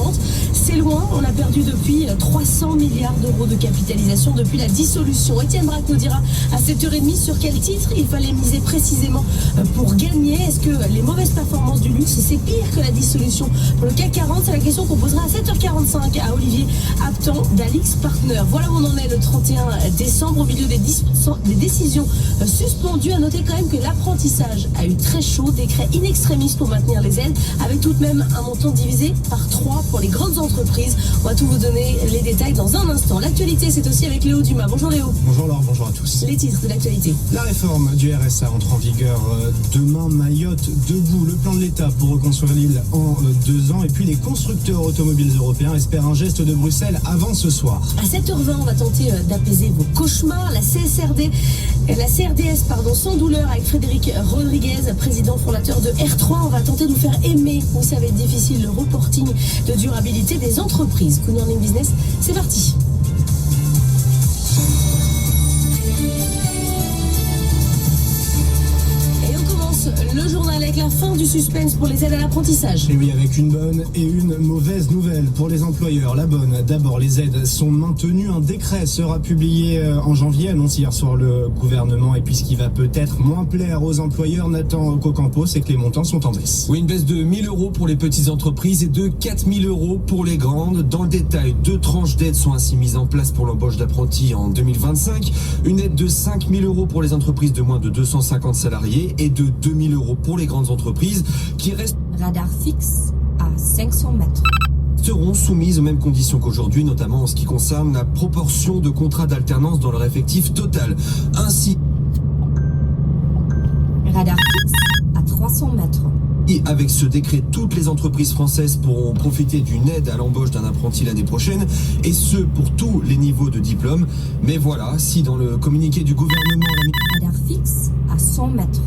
C'est loin, on a perdu depuis 300 milliards d'euros de capitalisation depuis la dissolution. Étienne Braque nous dira à 7h30 sur quel titre il fallait miser précisément pour gagner. Est-ce que les mauvaises performances du luxe, c'est pire que la dissolution pour le CAC 40? C'est la question qu'on posera à 7h45 à Olivier Aptan d'Alix Partner. Voilà où on en est le 31 décembre au milieu des décisions suspendues. À noter quand même que l'apprentissage a eu très chaud. Décret in extremis pour maintenir les aides avec tout de même un montant divisé par 3 pour les grandes entreprises. On va tout vous donner les détails dans un instant. L'actualité, c'est aussi avec Léo Dumas. Bonjour Léo. Bonjour Laure, bonjour à tous. Les titres de l'actualité. La réforme du RSA entre en vigueur demain. Mayotte debout. Le plan de l'État pour reconstruire l'île en 2 ans. Et puis les constructeurs automobiles européens espèrent un geste de Bruxelles avant ce soir. À 7h20, on va tenter d'apaiser vos cauchemars. La CRDS, sans douleur, avec Frédéric Rodriguez, président fondateur de R3. On va tenter de vous faire aimer, où ça va être difficile, le reporting de durabilité des entreprises. Good Morning Business, c'est parti. Le journal avec la fin du suspense pour les aides à l'apprentissage. Et oui, avec une bonne et une mauvaise nouvelle pour les employeurs. La bonne, d'abord, les aides sont maintenues. Un décret sera publié en janvier, annoncé hier soir le gouvernement. Et puis ce qui va peut-être moins plaire aux employeurs, Nathan Cocampo, c'est que les montants sont en baisse. Oui, une baisse de 1 000 euros pour les petites entreprises et de 4 000 euros pour les grandes. Dans le détail, 2 tranches d'aides sont ainsi mises en place pour l'embauche d'apprentis en 2025. Une aide de 5 000 euros pour les entreprises de moins de 250 salariés et de 2 000 euros pour les grandes entreprises qui restent radar fixe à 500 mètres. Seront soumises aux mêmes conditions qu'aujourd'hui, notamment en ce qui concerne la proportion de contrats d'alternance dans leur effectif total. Ainsi, radar fixe à 300 mètres. Et avec ce décret, toutes les entreprises françaises pourront profiter d'une aide à l'embauche d'un apprenti l'année prochaine, et ce pour tous les niveaux de diplôme. Mais voilà, si dans le communiqué du gouvernement... Radar fixe à 100 mètres.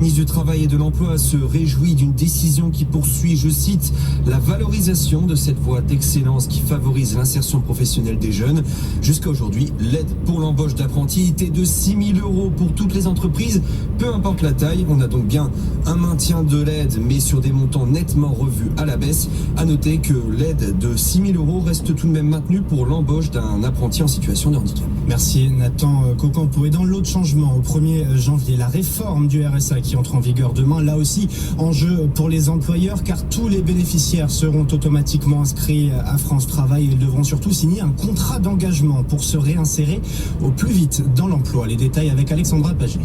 ministre du Travail et de l'Emploi se réjouit d'une décision qui poursuit, je cite, la valorisation de cette voie d'excellence qui favorise l'insertion professionnelle des jeunes. Jusqu'à aujourd'hui, l'aide pour l'embauche d'apprentis était de 6 000 € pour toutes les entreprises, peu importe la taille. On a donc bien un maintien de l'aide, mais sur des montants nettement revus à la baisse. À noter que l'aide de 6 000 € reste tout de même maintenue pour l'embauche d'un apprenti en situation de handicap. Merci Nathan Cocampo. Et dans l'autre changement, au 1er janvier, la réforme du RSA qui entre en vigueur demain, là aussi enjeu pour les employeurs car tous les bénéficiaires seront automatiquement inscrits à France Travail et ils devront surtout signer un contrat d'engagement pour se réinsérer au plus vite dans l'emploi. Les détails avec Alexandra Pagé.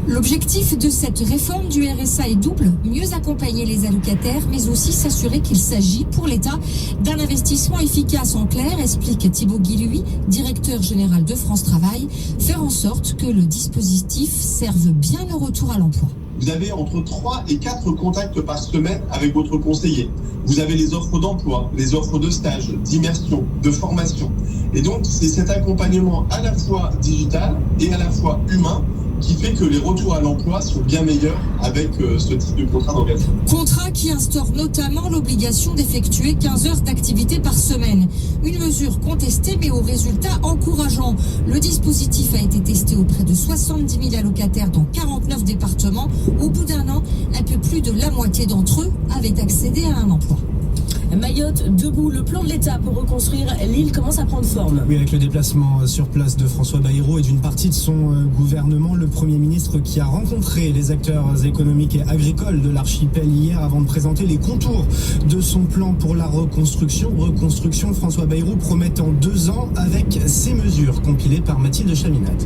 L'objectif de cette réforme du RSA est double, mieux accompagner les allocataires, mais aussi s'assurer qu'il s'agit pour l'État d'un investissement efficace. En clair, explique Thibaut Guilhuy, directeur général de France Travail, faire en sorte que le dispositif serve bien le retour à l'emploi. Vous avez entre 3 et 4 contacts par semaine avec votre conseiller. Vous avez les offres d'emploi, les offres de stage, d'immersion, de formation. Et donc, c'est cet accompagnement à la fois digital et à la fois humain qui fait que les retours à l'emploi sont bien meilleurs avec ce type de contrat d'engagement. Contrat qui instaure notamment l'obligation d'effectuer 15 heures d'activité par semaine. Une mesure contestée mais au résultat encourageant. Le dispositif a été testé auprès de 70 000 allocataires dans 49 départements. Au bout d'un an, un peu plus de la moitié d'entre eux avaient accédé à un emploi. Mayotte, debout, le plan de l'État pour reconstruire l'île commence à prendre forme. Oui, avec le déplacement sur place de François Bayrou et d'une partie de son gouvernement, le Premier ministre qui a rencontré les acteurs économiques et agricoles de l'archipel hier avant de présenter les contours de son plan pour la reconstruction. Reconstruction, François Bayrou promet en 2 ans avec ces mesures compilées par Mathilde Chaminade.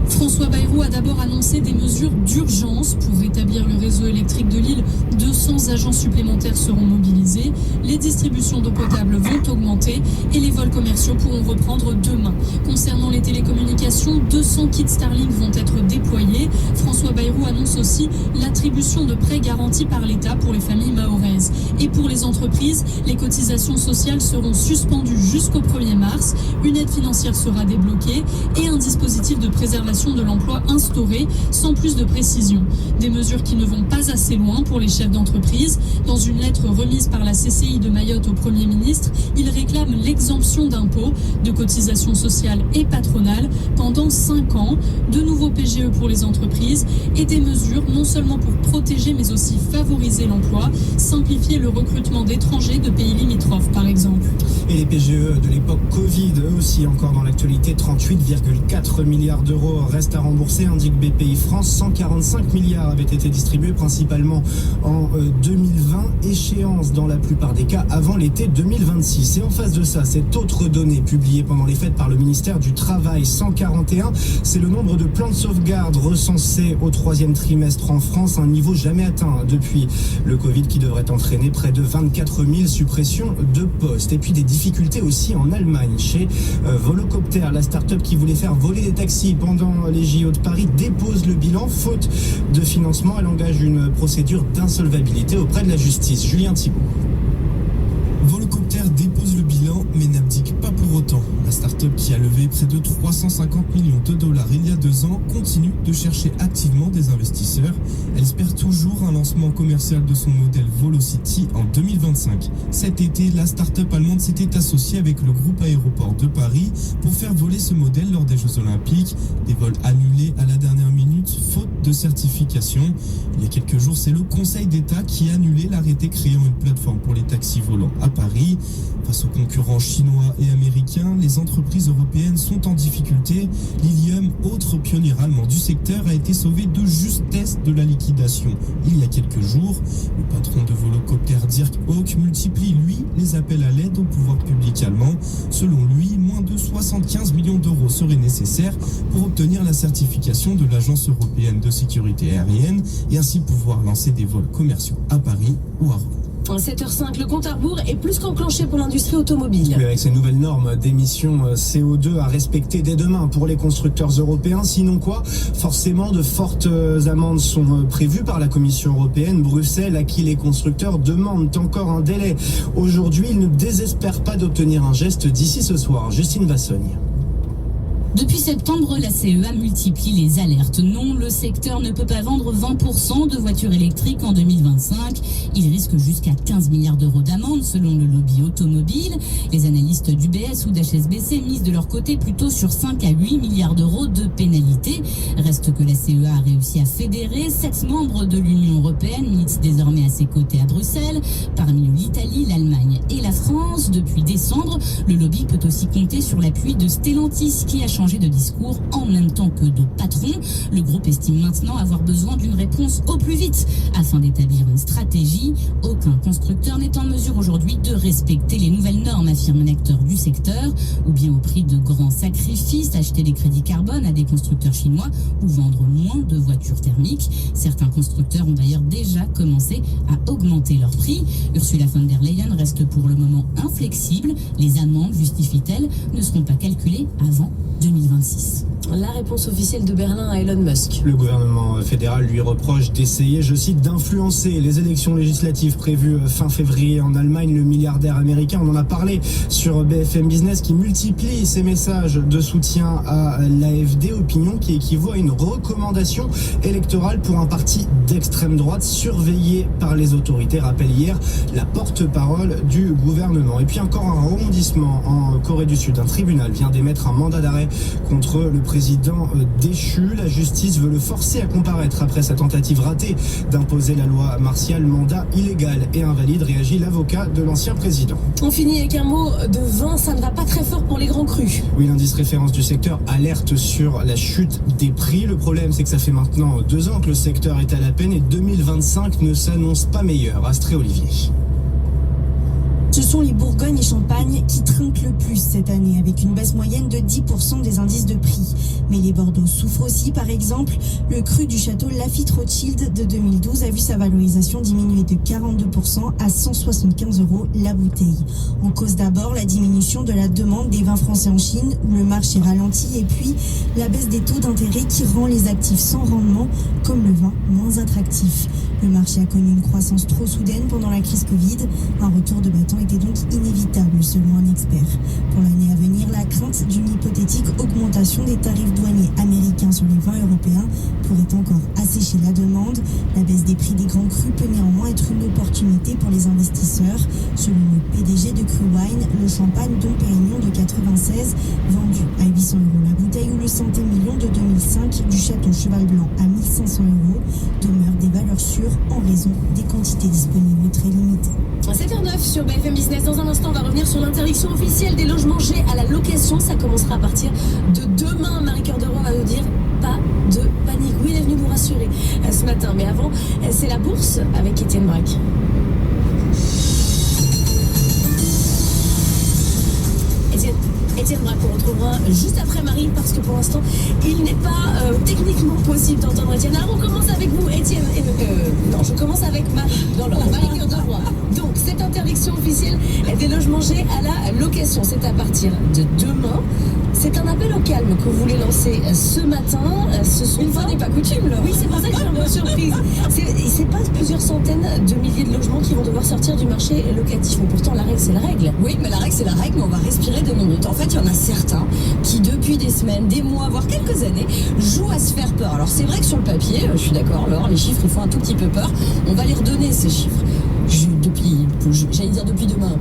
François Bayrou a d'abord annoncé des mesures d'urgence pour rétablir le réseau électrique de l'île. 200 agents supplémentaires seront mobilisés, les distributions d'eau potable vont augmenter et les vols commerciaux pourront reprendre demain. Concernant les télécommunications, 200 kits Starlink vont être déployés. François Bayrou annonce aussi l'attribution de prêts garantis par l'État pour les familles mahoraises. Et pour les entreprises, les cotisations sociales seront suspendues jusqu'au 1er mars. Une aide financière sera débloquée et un dispositif de préservation de l'emploi instauré sans plus de précision. Des mesures qui ne vont pas assez loin pour les chefs d'entreprise. Dans une lettre remise par la CCI de Mayotte au Premier ministre, ils réclament l'exemption d'impôts, de cotisations sociales et patronales pendant 5 ans, de nouveaux PGE pour les entreprises et des mesures non seulement pour protéger mais aussi favoriser l'emploi, simplifier le recrutement d'étrangers de pays limitrophes par exemple. Et les PGE de l'époque Covid, eux aussi encore dans l'actualité, 38,4 milliards d'euros restent à rembourser, indique BPI France. 145 milliards avaient été distribués principalement en 2020, échéance dans la plupart des cas avant l'été 2026. Et en face de ça, cette autre donnée publiée pendant les fêtes par le ministère du Travail, 141, c'est le nombre de plans de sauvegarde recensés au 3e trimestre en France, un niveau jamais atteint depuis le Covid qui devrait entraîner près de 24 000 suppressions de postes. Et puis des difficultés aussi en Allemagne chez Volocopter, la start-up qui voulait faire voler des taxis pendant les JO de Paris dépose le bilan. Faute de financement, elle engage une procédure d'insolvabilité auprès de la justice. Julien Thibault. Volocopter dépose le bilan mais n'abdique pas pour autant. La start-up qui a levé près de 350 millions de dollars il y a 2 ans continue de chercher activement des investisseurs. Elle espère toujours un lancement commercial de son modèle Volocity en 2025. Cet été, la start-up allemande s'était associée avec le groupe aéroport de Paris pour faire voler ce modèle lors des Jeux Olympiques. Des vols annulés à la dernière minute, faute de certification. Il y a quelques jours, c'est le Conseil d'État qui a annulé l'arrêté créant une plateforme pour les taxis volants à Paris. Face aux concurrents chinois et américains, les entreprises européennes sont en difficulté. Lilium, autre pionnier allemand du secteur, a été sauvé de justesse de la liquidation il y a quelques jours. Le patron de Volocopter, Dirk Hawk, multiplie, lui, les appels à l'aide au pouvoir public allemand. Selon lui, moins de 75 millions d'euros seraient nécessaires pour obtenir la certification de l'Agence européenne de sécurité aérienne et ainsi pouvoir lancer des vols commerciaux à Paris ou à Rome. 7h05, le compte à rebours est plus qu'enclenché pour l'industrie automobile. Mais avec ces nouvelles normes d'émissions CO2 à respecter dès demain pour les constructeurs européens, sinon quoi ? Forcément, de fortes amendes sont prévues par la Commission européenne. Bruxelles, à qui les constructeurs demandent encore un délai. Aujourd'hui, ils ne désespèrent pas d'obtenir un geste d'ici ce soir. Justine Vassogne. Depuis septembre, la CEA multiplie les alertes. Non, le secteur ne peut pas vendre 20% de voitures électriques en 2025. Il risque jusqu'à 15 milliards d'euros d'amende selon le lobby automobile. Les analystes d'UBS ou d'HSBC misent de leur côté plutôt sur 5 à 8 milliards d'euros de pénalités. Reste que la CEA a réussi à fédérer 7 membres de l'Union européenne, militent désormais à ses côtés à Bruxelles. Parmi eux, l'Italie, l'Allemagne et la France. Depuis décembre, le lobby peut aussi compter sur l'appui de Stellantis qui a changé de discours en même temps que de patron. Le groupe estime maintenant avoir besoin d'une réponse au plus vite afin d'établir une stratégie. Aucun constructeur n'est en mesure aujourd'hui de respecter les nouvelles normes, affirme un acteur du secteur, ou bien au prix de grands sacrifices, acheter des crédits carbone à des constructeurs chinois ou vendre moins de voitures thermiques. Certains constructeurs ont d'ailleurs déjà commencé à augmenter leur prix. Ursula von der Leyen reste pour le moment inflexible. Les amendes, justifie-t-elle, ne seront pas calculées avant 2026. La réponse officielle de Berlin à Elon Musk. Le gouvernement fédéral lui reproche d'essayer, je cite, d'influencer les élections législatives prévues fin février en Allemagne. Le milliardaire américain, on en a parlé sur BFM Business, qui multiplie ses messages de soutien à l'AfD, opinion qui équivaut à une recommandation électorale pour un parti d'extrême droite surveillé par les autorités, rappelle hier la porte-parole du gouvernement. Et puis encore un rebondissement en Corée du Sud. Un tribunal vient d'émettre un mandat d'arrêt contre le président déchu. La justice veut le forcer à comparaître après sa tentative ratée d'imposer la loi martiale. Mandat illégal et invalide, réagit l'avocat de l'ancien président. On finit avec un mot de vin, ça ne va pas très fort pour les grands crus. Oui, l'indice référence du secteur alerte sur la chute des prix. Le problème, c'est que ça fait maintenant 2 ans que le secteur est à la peine et 2025 ne s'annonce pas meilleur. Astrée Olivier. Ce sont les Bourgogne et Champagne qui trinquent le plus cette année, avec une baisse moyenne de 10% des indices de prix. Mais les Bordeaux souffrent aussi. Par exemple, le cru du château Lafite Rothschild de 2012 a vu sa valorisation diminuer de 42% à 175 € la bouteille. En cause d'abord la diminution de la demande des vins français en Chine, où le marché ralentit, et puis la baisse des taux d'intérêt qui rend les actifs sans rendement, comme le vin, moins attractifs. Le marché a connu une croissance trop soudaine pendant la crise Covid. Un retour de bâton était donc inévitable selon un expert. Pour l'année à venir, la crainte d'une hypothétique augmentation des tarifs douaniers américains sur les vins européens pourrait encore assécher la demande. La baisse des prix des grands crus peut néanmoins être une opportunité pour les investisseurs. Selon le PDG de Crewine, le champagne Dom Pérignon de 96, vendu à 800 € la bouteille, ou le Santé Million de 2005 du château Cheval Blanc à 1500 €, demeurent des valeurs sûres en raison des quantités disponibles très limitées. 7h09 sur BFM Business. Dans un instant, on va revenir sur l'interdiction officielle des logements G à la location. Ça commencera à partir de demain. Marie-Cœur de Rouen va nous dire pas de panique. Oui, elle est venue nous rassurer ce matin. Mais avant, c'est la bourse avec Étienne Braque. Étienne Braque, on retrouvera juste après Marie, parce que pour l'instant, il n'est pas techniquement possible d'entendre Étienne. Alors on commence avec vous, Étienne. Non, je commence avec Marie, dans le Marie-Cœur de Rouen. Donc, cette interdiction officielle des logements G à la location, c'est à partir de demain. C'est un appel au calme que vous voulez lancer ce matin. Ce sont une fois n'est pas coutume, là. Oui, c'est pour ça que je suis un peu surprise. C'est pas plusieurs centaines de milliers de logements qui vont devoir sortir du marché locatif. Mais pourtant, la règle, c'est la règle. Oui, mais la règle, c'est la règle, mais on va respirer 2 minutes. En fait, il y en a certains qui, depuis des semaines, des mois, voire quelques années, jouent à se faire peur. Alors, c'est vrai que sur le papier, je suis d'accord, Laure, les chiffres, ils font un tout petit peu peur. On va les redonner, ces chiffres. J'allais dire depuis demain,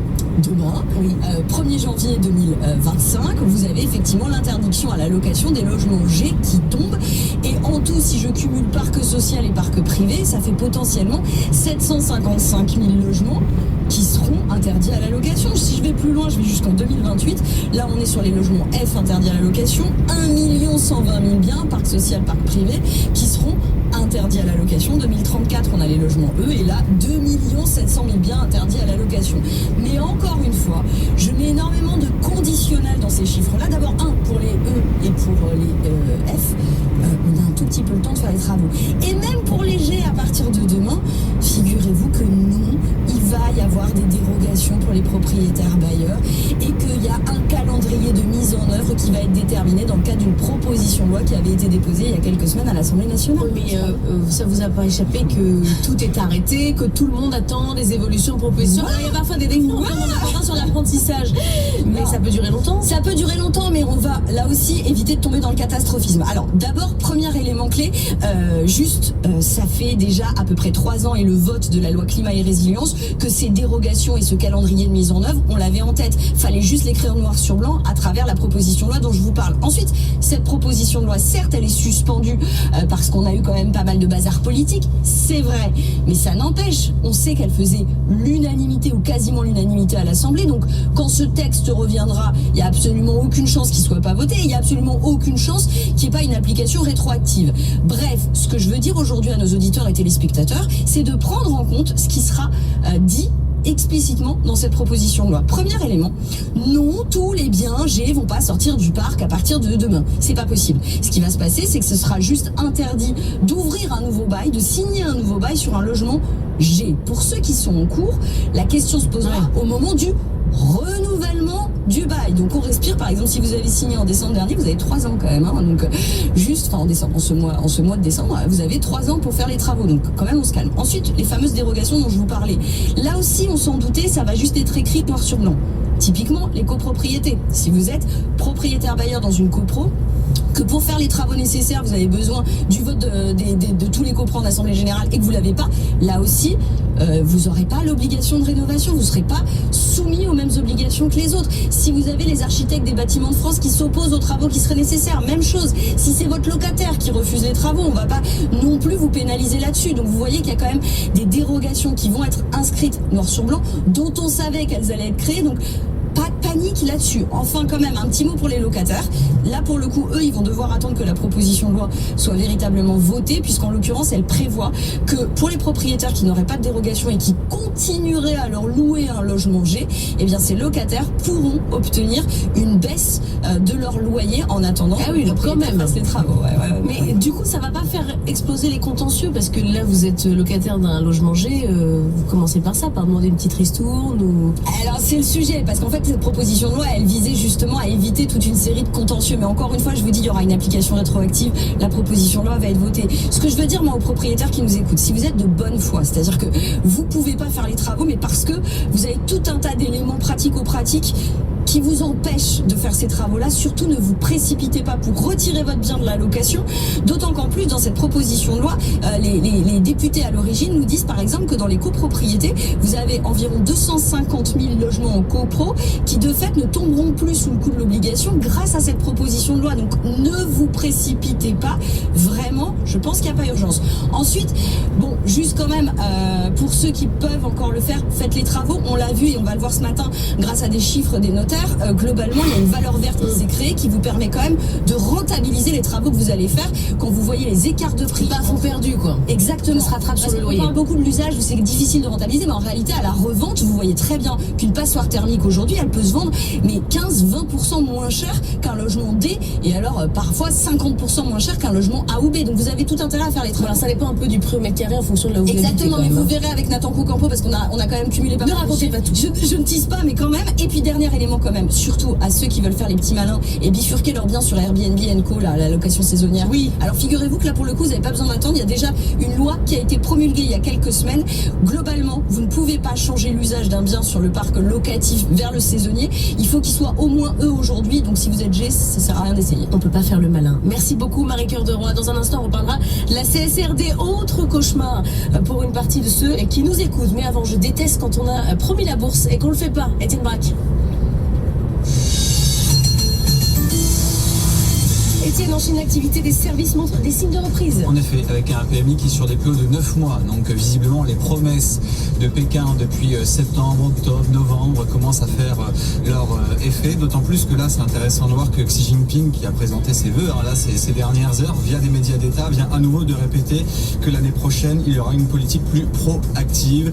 oui, 1er janvier 2025, vous avez effectivement l'interdiction à la location des logements G qui tombe. Et en tout, si je cumule parc social et parc privé, ça fait potentiellement 755 000 logements qui seront interdits à la location. Si je vais plus loin, je vais jusqu'en 2028. Là, on est sur les logements F interdits à la location. 1 120 000 biens, parc social, parc privé, qui seront interdits à la location. 2034, on a les logements E, et là, 2 700 000 biens interdits à la location. Mais encore une fois, je mets énormément de conditionnels dans ces chiffres-là. D'abord, pour les E et pour les F, on a un tout petit peu le temps de faire les travaux. Et même pour les G, à partir de demain, figurez-vous que non, il va y avoir des dérogations dérogation pour les propriétaires bailleurs et qu'il y a un calendrier de mise en œuvre qui va être déterminé dans le cadre d'une proposition de loi qui avait été déposée il y a quelques semaines à l'Assemblée nationale. Mais ça vous a pas échappé que tout est arrêté, que tout le monde attend des évolutions, propositions. Il y a parfois des décrets, on en a sur l'apprentissage. Mais ça peut durer longtemps. Ça peut durer longtemps, mais on va là aussi éviter de tomber dans le catastrophisme. Alors d'abord, premier élément clé, ça fait déjà à peu près 3 ans et le vote de la loi climat et résilience que ces dérogations et ce calendrier de mise en œuvre, on l'avait en tête. Fallait juste l'écrire noir sur blanc à travers la proposition de loi dont je vous parle. Ensuite, cette proposition de loi, certes, elle est suspendue parce qu'on a eu quand même pas mal de bazar politique, c'est vrai, mais ça n'empêche, on sait qu'elle faisait l'unanimité ou quasiment l'unanimité à l'Assemblée, donc quand ce texte reviendra, il n'y a absolument aucune chance qu'il ne soit pas voté, il n'y a absolument aucune chance qu'il n'y ait pas une application rétroactive. Bref, ce que je veux dire aujourd'hui à nos auditeurs et téléspectateurs, c'est de prendre en compte ce qui sera dit explicitement dans cette proposition de loi. Premier élément, non, tous les biens G vont pas sortir du parc à partir de demain. C'est pas possible. Ce qui va se passer, c'est que ce sera juste interdit d'ouvrir un nouveau bail, de signer un nouveau bail sur un logement G. Pour ceux qui sont en cours, la question se posera au moment du renouvellement du bail. Donc on respire, par exemple, si vous avez signé en décembre dernier, vous avez 3 ans quand même, hein, donc en ce mois de décembre, vous avez 3 ans pour faire les travaux, donc quand même on se calme. Ensuite, les fameuses dérogations dont je vous parlais, là aussi on s'en doutait, ça va juste être écrit noir sur blanc. Typiquement, les copropriétés. Si vous êtes propriétaire bailleur dans une copro, que pour faire les travaux nécessaires, vous avez besoin du vote de tous les copros en Assemblée Générale et que vous l'avez pas, là aussi, vous n'aurez pas l'obligation de rénovation, vous ne serez pas soumis aux mêmes obligations que les autres. Si vous avez les architectes des bâtiments de France qui s'opposent aux travaux qui seraient nécessaires, même chose. Si c'est votre locataire qui refuse les travaux, on ne va pas non plus vous pénaliser là-dessus. Donc vous voyez qu'il y a quand même des dérogations qui vont être inscrites noir sur blanc, dont on savait qu'elles allaient être créées. Donc pas de panique là-dessus. Enfin, quand même, un petit mot pour les locataires. Là, pour le coup, eux, ils vont devoir attendre que la proposition de loi soit véritablement votée, puisqu'en l'occurrence, elle prévoit que pour les propriétaires qui n'auraient pas de dérogation et qui continueraient à leur louer un logement G, eh bien, ces locataires pourront obtenir une baisse de leur loyer en attendant que le propriétaire fasse les travaux. Mais du coup, ça va pas faire exploser les contentieux, parce que là, vous êtes locataire d'un logement G, vous commencez par ça, par demander une petite ristourne ou... Alors, c'est le sujet, parce qu'en fait, cette proposition de loi, elle visait justement à éviter toute une série de contentieux. Mais encore une fois, je vous dis, il y aura une application rétroactive. La proposition de loi va être votée. Ce que je veux dire, moi, aux propriétaires qui nous écoutent, si vous êtes de bonne foi, c'est-à-dire que vous pouvez pas faire les travaux, mais parce que vous avez tout un tas d'éléments pratico-pratiques qui vous empêche de faire ces travaux-là, surtout ne vous précipitez pas pour retirer votre bien de la location, d'autant qu'en plus, dans cette proposition de loi, les députés à l'origine nous disent par exemple que dans les copropriétés, vous avez environ 250 000 logements en copro qui de fait ne tomberont plus sous le coup de l'obligation grâce à cette proposition de loi. Donc ne vous précipitez pas, vraiment, je pense qu'il n'y a pas urgence. Ensuite, bon, juste quand même, pour ceux qui peuvent encore le faire, faites les travaux, on l'a vu et on va le voir ce matin grâce à des chiffres des notaires. Globalement, il y a une valeur verte qui s'est créée qui vous permet quand même de rentabiliser les travaux que vous allez faire quand vous voyez les écarts de prix. Pas à fond perdu, quoi. Exactement. Ça se rattrape sur le loyer. On parle beaucoup de l'usage où c'est difficile de rentabiliser, mais en réalité, à la revente, vous voyez très bien qu'une passoire thermique aujourd'hui, elle peut se vendre, mais 15-20% moins cher qu'un logement D, et alors parfois 50% moins cher qu'un logement A ou B. Donc vous avez tout intérêt à faire les travaux. Alors ça dépend un peu du prix au mètre carré en fonction de là où vous habitez. Exactement, mais vous verrez avec Nathan Cocampo, parce qu'on a quand même cumulé pas mal. Ne racontez pas tout. Je ne tease pas, mais quand même. Et puis dernier élément quand même, surtout à ceux qui veulent faire les petits malins et bifurquer leurs biens sur Airbnb & Co, la location saisonnière. Oui. Alors figurez-vous que là pour le coup, vous n'avez pas besoin d'attendre. Il y a déjà une loi qui a été promulguée il y a quelques semaines. Globalement, vous ne pouvez pas changer l'usage d'un bien sur le parc locatif vers le saisonnier. Il faut qu'il soit au moins E aujourd'hui. Donc si vous êtes G, ça sert à rien d'essayer. On peut pas faire le malin. Merci beaucoup Marie-Cœur de Roy. Dans un instant, on reparlera de la CSRD, autre cauchemar pour une partie de ceux qui nous écoutent. Mais avant, je déteste quand on a promis la bourse et qu'on le fait pas. Étienne Braque. Étienne, enchaîne l'activité des services montre des signes de reprise. En effet, avec un PMI qui est sur des PO de 9 mois. Donc visiblement, les promesses de Pékin depuis septembre, octobre, novembre commencent à faire leur effet. D'autant plus que là, c'est intéressant de voir que Xi Jinping, qui a présenté ses vœux, là, ces dernières heures, via des médias d'État, vient à nouveau de répéter que l'année prochaine, il y aura une politique plus proactive.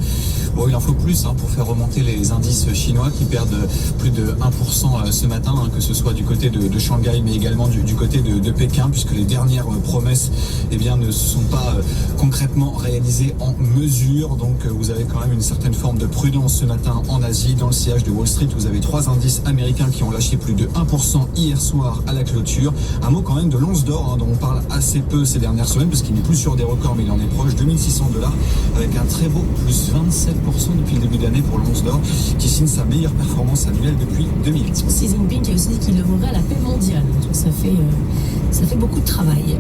Bon, il en faut plus pour faire remonter les indices chinois qui perdent plus de 1% ce matin, que ce soit du côté de Shanghai mais également du côté de Pékin, puisque les dernières promesses ne sont pas concrètement réalisées en mesure. Donc vous avez quand même une certaine forme de prudence ce matin en Asie. Dans le sillage de Wall Street, vous avez 3 indices américains qui ont lâché plus de 1% hier soir à la clôture. Un mot quand même de l'once d'or dont on parle assez peu ces dernières semaines parce qu'il n'est plus sur des records mais il en est proche, $2 600 avec un très beau plus 27% depuis le début d'année pour l'once d'or qui signe sa meilleure performance annuelle depuis 2008. Xi Jinping qui a aussi dit qu'il œuvrerait à la paix mondiale, donc ça fait beaucoup de travail.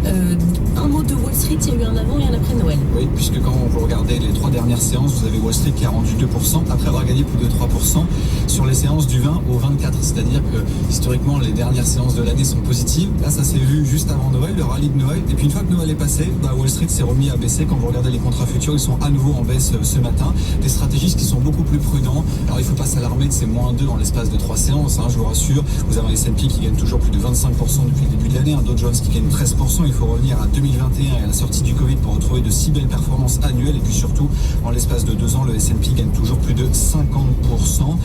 Un mot de Wall Street, il y a eu un avant et un après Noël. Oui, puisque quand vous regardez les 3 dernières séances, vous avez Wall Street qui a rendu 2% après avoir gagné plus de 3% sur les séances du 20 au 24, c'est-à-dire que historiquement les dernières séances de l'année sont positives. Là ça s'est vu juste avant Noël, le rallye de Noël, et puis une fois que Noël est passé, Wall Street s'est remis à baisser. Quand vous regardez les contrats futurs, ils sont à nouveau en baisse ce matin. Des stratégistes qui sont beaucoup plus prudents. Alors il ne faut pas s'alarmer de ces -2 en l'espace de 3 séances, je vous rassure. Vous avez un S&P qui gagne toujours plus de 25% depuis le début de l'année, un Dow Jones qui gagne 13%. Il faut revenir à 2021 et à la sortie du Covid pour retrouver de si belles performances annuelles. Et puis surtout, en l'espace de 2 ans, le S&P gagne toujours plus de 50%.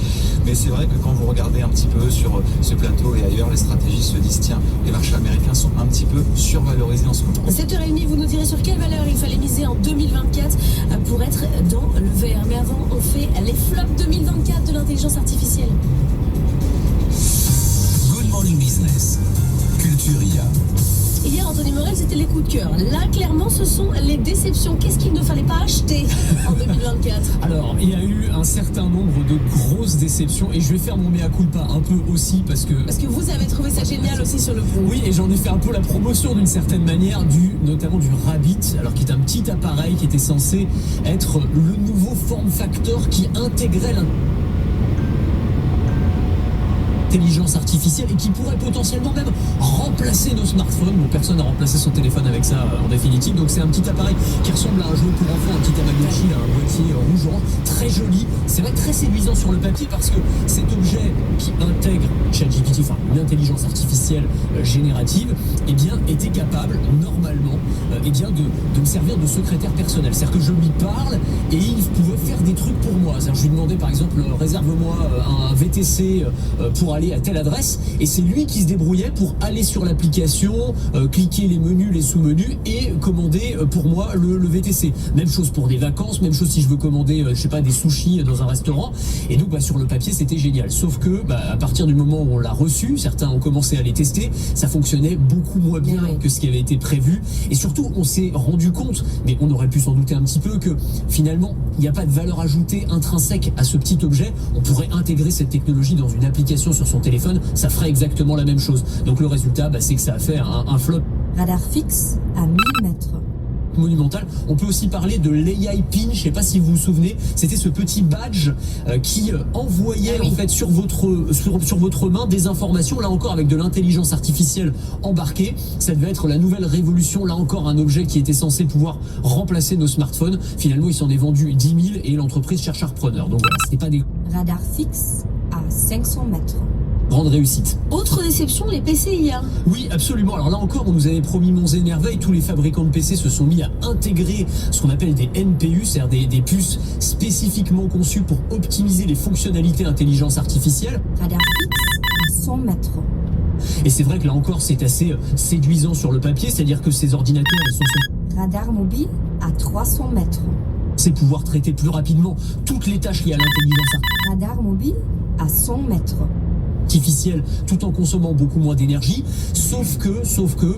Mais c'est vrai que quand vous regardez un petit peu sur ce plateau et ailleurs, les stratégistes se disent tiens, les marchés américains sont un petit peu survalorisés en ce moment. 7h30, vous nous direz sur quelle valeur il fallait miser en 2024 pour être dans le vert. Mais avant, on fait les flops 2024 de l'intelligence artificielle. Good Morning Business, Culture IA. Hier, Anthony Morel, c'était les coups de cœur. Là, clairement, ce sont les déceptions. Qu'est-ce qu'il ne fallait pas acheter en 2024 ? Alors, il y a eu un certain nombre de grosses déceptions et je vais faire mon mea culpa un peu aussi parce que vous avez trouvé ça génial aussi sur le groupe. Oui, et j'en ai fait un peu la promotion d'une certaine manière, notamment du Rabbit, alors qui est un petit appareil qui était censé être le nouveau form factor qui intégrait l'intelligence artificielle et qui pourrait potentiellement même remplacer nos smartphones. Bon, personne n'a remplacé son téléphone avec ça en définitive, donc c'est un petit appareil qui ressemble à un jouet pour enfants, un petit Tamagotchi, un boîtier rougeant, très joli, c'est vrai très séduisant sur le papier parce que cet objet qui intègre ChatGPT, enfin une intelligence artificielle générative, était capable normalement de me servir de secrétaire personnel. C'est-à-dire que je lui parle et il pouvait faire des trucs pour moi. C'est-à-dire je lui demandais par exemple réserve-moi un VTC pour aller à telle adresse et c'est lui qui se débrouillait pour aller sur l'application, cliquer les menus, les sous-menus et commander pour moi le VTC. Même chose pour des vacances, même chose si je veux commander des sushis dans un restaurant. Et donc sur le papier c'était génial. Sauf que à partir du moment où on l'a reçu, certains ont commencé à les tester, ça fonctionnait beaucoup moins bien que ce qui avait été prévu. Et surtout on s'est rendu compte, mais on aurait pu s'en douter un petit peu, que finalement il n'y a pas de valeur ajoutée intrinsèque à ce petit objet. On pourrait intégrer cette technologie dans une application sur son téléphone, ça ferait exactement la même chose. Donc le résultat, c'est que ça a fait un flop. Radar fixe à 1000 mètres. Monumental. On peut aussi parler de l'AI Pin, je sais pas si vous vous souvenez, c'était ce petit badge qui envoyait en fait sur votre main des informations, là encore avec de l'intelligence artificielle embarquée. Ça devait être la nouvelle révolution, là encore un objet qui était censé pouvoir remplacer nos smartphones. Finalement il s'en est vendu 10 000 et l'entreprise cherche un repreneur. Donc voilà, c'était pas des... Radar fixe à 500 mètres. Grande réussite. Autre déception, les PC IA. Oui, absolument. Alors là encore, on nous avait promis monts et merveilles. Tous les fabricants de PC se sont mis à intégrer ce qu'on appelle des NPU, c'est-à-dire des puces spécifiquement conçues pour optimiser les fonctionnalités intelligence artificielle. Radar fixe à 100 mètres. Et c'est vrai que là encore, c'est assez séduisant sur le papier, c'est-à-dire que ces ordinateurs, ils sont... Radar mobile à 300 mètres. C'est pouvoir traiter plus rapidement toutes les tâches liées à l'intelligence artificielle. Radar mobile à 100 mètres. Artificielle tout en consommant beaucoup moins d'énergie, sauf que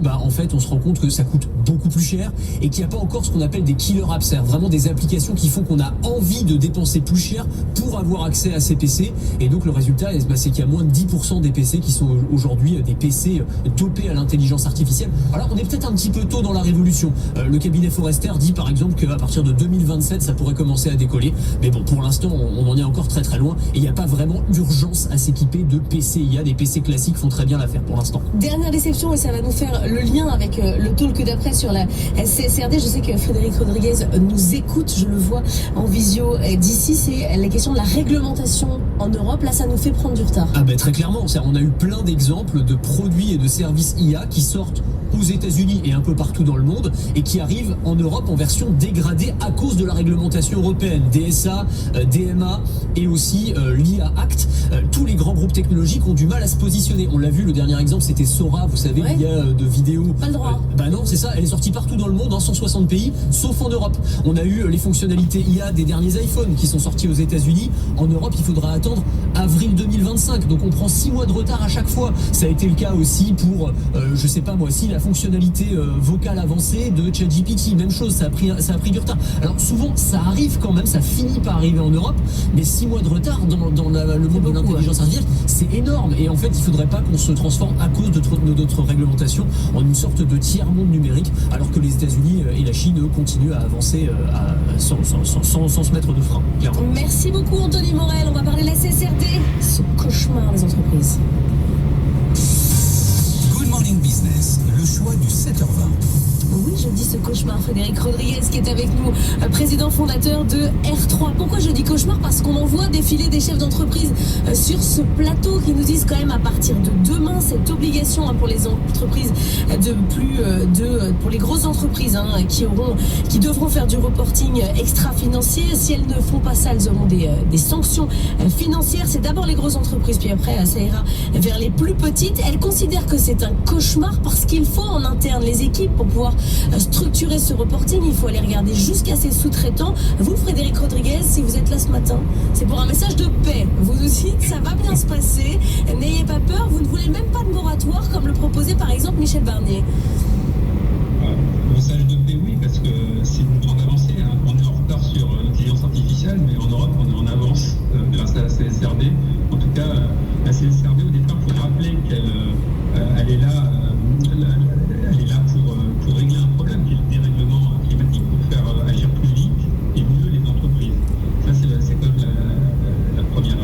en fait on se rend compte que ça coûte beaucoup plus cher et qu'il n'y a pas encore ce qu'on appelle des killer apps, c'est vraiment des applications qui font qu'on a envie de dépenser plus cher pour avoir accès à ces PC. Et donc le résultat c'est qu'il y a moins de 10% des PC qui sont aujourd'hui des PC dopés à l'intelligence artificielle. Alors on est peut-être un petit peu tôt dans la révolution. Le cabinet Forrester dit par exemple qu'à partir de 2027 ça pourrait commencer à décoller, mais bon pour l'instant on en est encore très très loin et il n'y a pas vraiment urgence à s'équiper de PC. Il y a des PC classiques font très bien l'affaire pour l'instant. Dernière déception, et ça va nous faire le lien avec le talk d'après sur la CSRD. Je sais que Frédéric Rodriguez nous écoute, je le vois en visio d'ici. C'est la question de la réglementation en Europe. Là, ça nous fait prendre du retard. Très clairement. On a eu plein d'exemples de produits et de services IA qui sortent aux États-Unis et un peu partout dans le monde et qui arrivent en Europe en version dégradée à cause de la réglementation européenne, DSA, DMA et aussi l'IA Act. Tous les grands groupes technologiques ont du mal à se positionner. On l'a vu, le dernier exemple c'était Sora, vous savez, il y a de vidéos. Pas le droit. Bah non, c'est ça, elle est sortie partout dans le monde, dans 160 pays, sauf en Europe. On a eu les fonctionnalités IA des derniers iPhones qui sont sortis aux États-Unis. En Europe, il faudra attendre avril 2025. Donc on prend 6 mois de retard à chaque fois. Ça a été le cas aussi pour, je sais pas moi, si la fonctionnalité vocale avancée de ChatGPT, même chose, ça a pris du retard. Alors souvent, ça arrive quand même, ça finit par arriver en Europe, mais 6 mois de retard dans le monde de l'intelligence artificielle, c'est énorme. Et en fait, il faudrait pas qu'on se transforme à cause de notre réglementation en une sorte de tiers-monde numérique, alors que les États-Unis et la Chine, eux, continuent à avancer sans se mettre de frein, clairement. Merci beaucoup Anthony Morel. On va parler de la CSRD, ce cauchemar des entreprises. Good Morning Business, le choix du 7h20. Oui, je dis ce cauchemar. Frédéric Rodriguez qui est avec nous, président fondateur de R3. Pourquoi je dis cauchemar? Parce qu'on en voit défiler des chefs d'entreprise sur ce plateau qui nous disent quand même à partir de demain cette obligation pour les entreprises pour les grosses entreprises qui devront faire du reporting extra-financier. Si elles ne font pas ça, elles auront des sanctions financières. C'est d'abord les grosses entreprises, puis après ça ira vers les plus petites. Elles considèrent que c'est un cauchemar parce qu'il faut en interne les équipes pour pouvoir structurer ce reporting. Il faut aller regarder jusqu'à ses sous-traitants. Vous, Frédéric Rodriguez, si vous êtes là ce matin, c'est pour un message de paix. Vous aussi, ça va bien se passer. N'ayez pas peur. Vous ne voulez même pas de moratoire comme le proposait par exemple Michel Barnier. Message de paix, oui, parce que c'est une grande avancée. On est en retard sur l'intelligence artificielle, mais en Europe, on est en avance grâce à la CSRD. En tout cas, la CSRD, au départ, il faut rappeler qu'elle est là. Elle est là pour régler un problème qui est le dérèglement climatique, pour faire agir plus vite et mieux les entreprises. Ça, c'est comme la première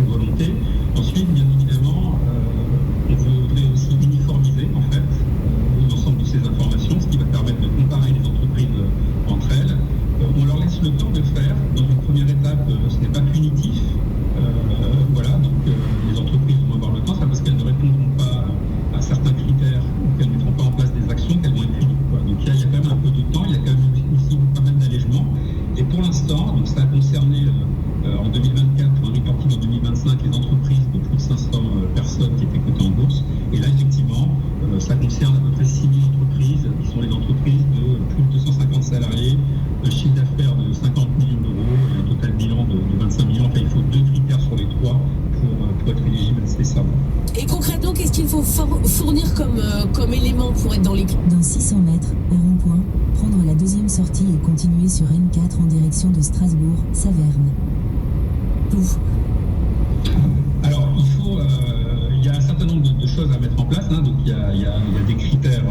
volonté. Ensuite, bien évidemment, on voudrait aussi uniformiser en fait l'ensemble de ces informations, ce qui va permettre de comparer les entreprises entre elles. On leur laisse le temps de faire. Dans une première étape, ce n'est pas punitif. Voilà, donc les entreprises vont avoir le temps, ça parce qu'elles ne répondront pas à certains critères ou qu'elles ne mettront pas en place des actions, qu'elles vont être punies. Donc il y a quand même un peu de temps, il y a quand même aussi pas mal d'allègements. Et pour l'instant, donc ça a concerné en 2024, un reporting en 2025, les entreprises de plus de 500 personnes qui étaient cotées en bourse. Et là, effectivement, ça concerne à peu près 6 000 entreprises, qui sont les entreprises de plus de 250 salariés, un chiffre d'affaires de 50 millions d'euros et un total bilan de 25 millions. Enfin, il faut 2 critères sur les 3 pour être éligible à ces services. Et concrètement, qu'est-ce qu'il faut fournir comme élément pour être dans les clous? Dans 600 mètres, au rond-point, prendre la deuxième sortie et continuer sur N4 en direction de Strasbourg, Saverne. Ouf. Alors, il y a un certain nombre de choses à mettre en place. Donc, il y a des critères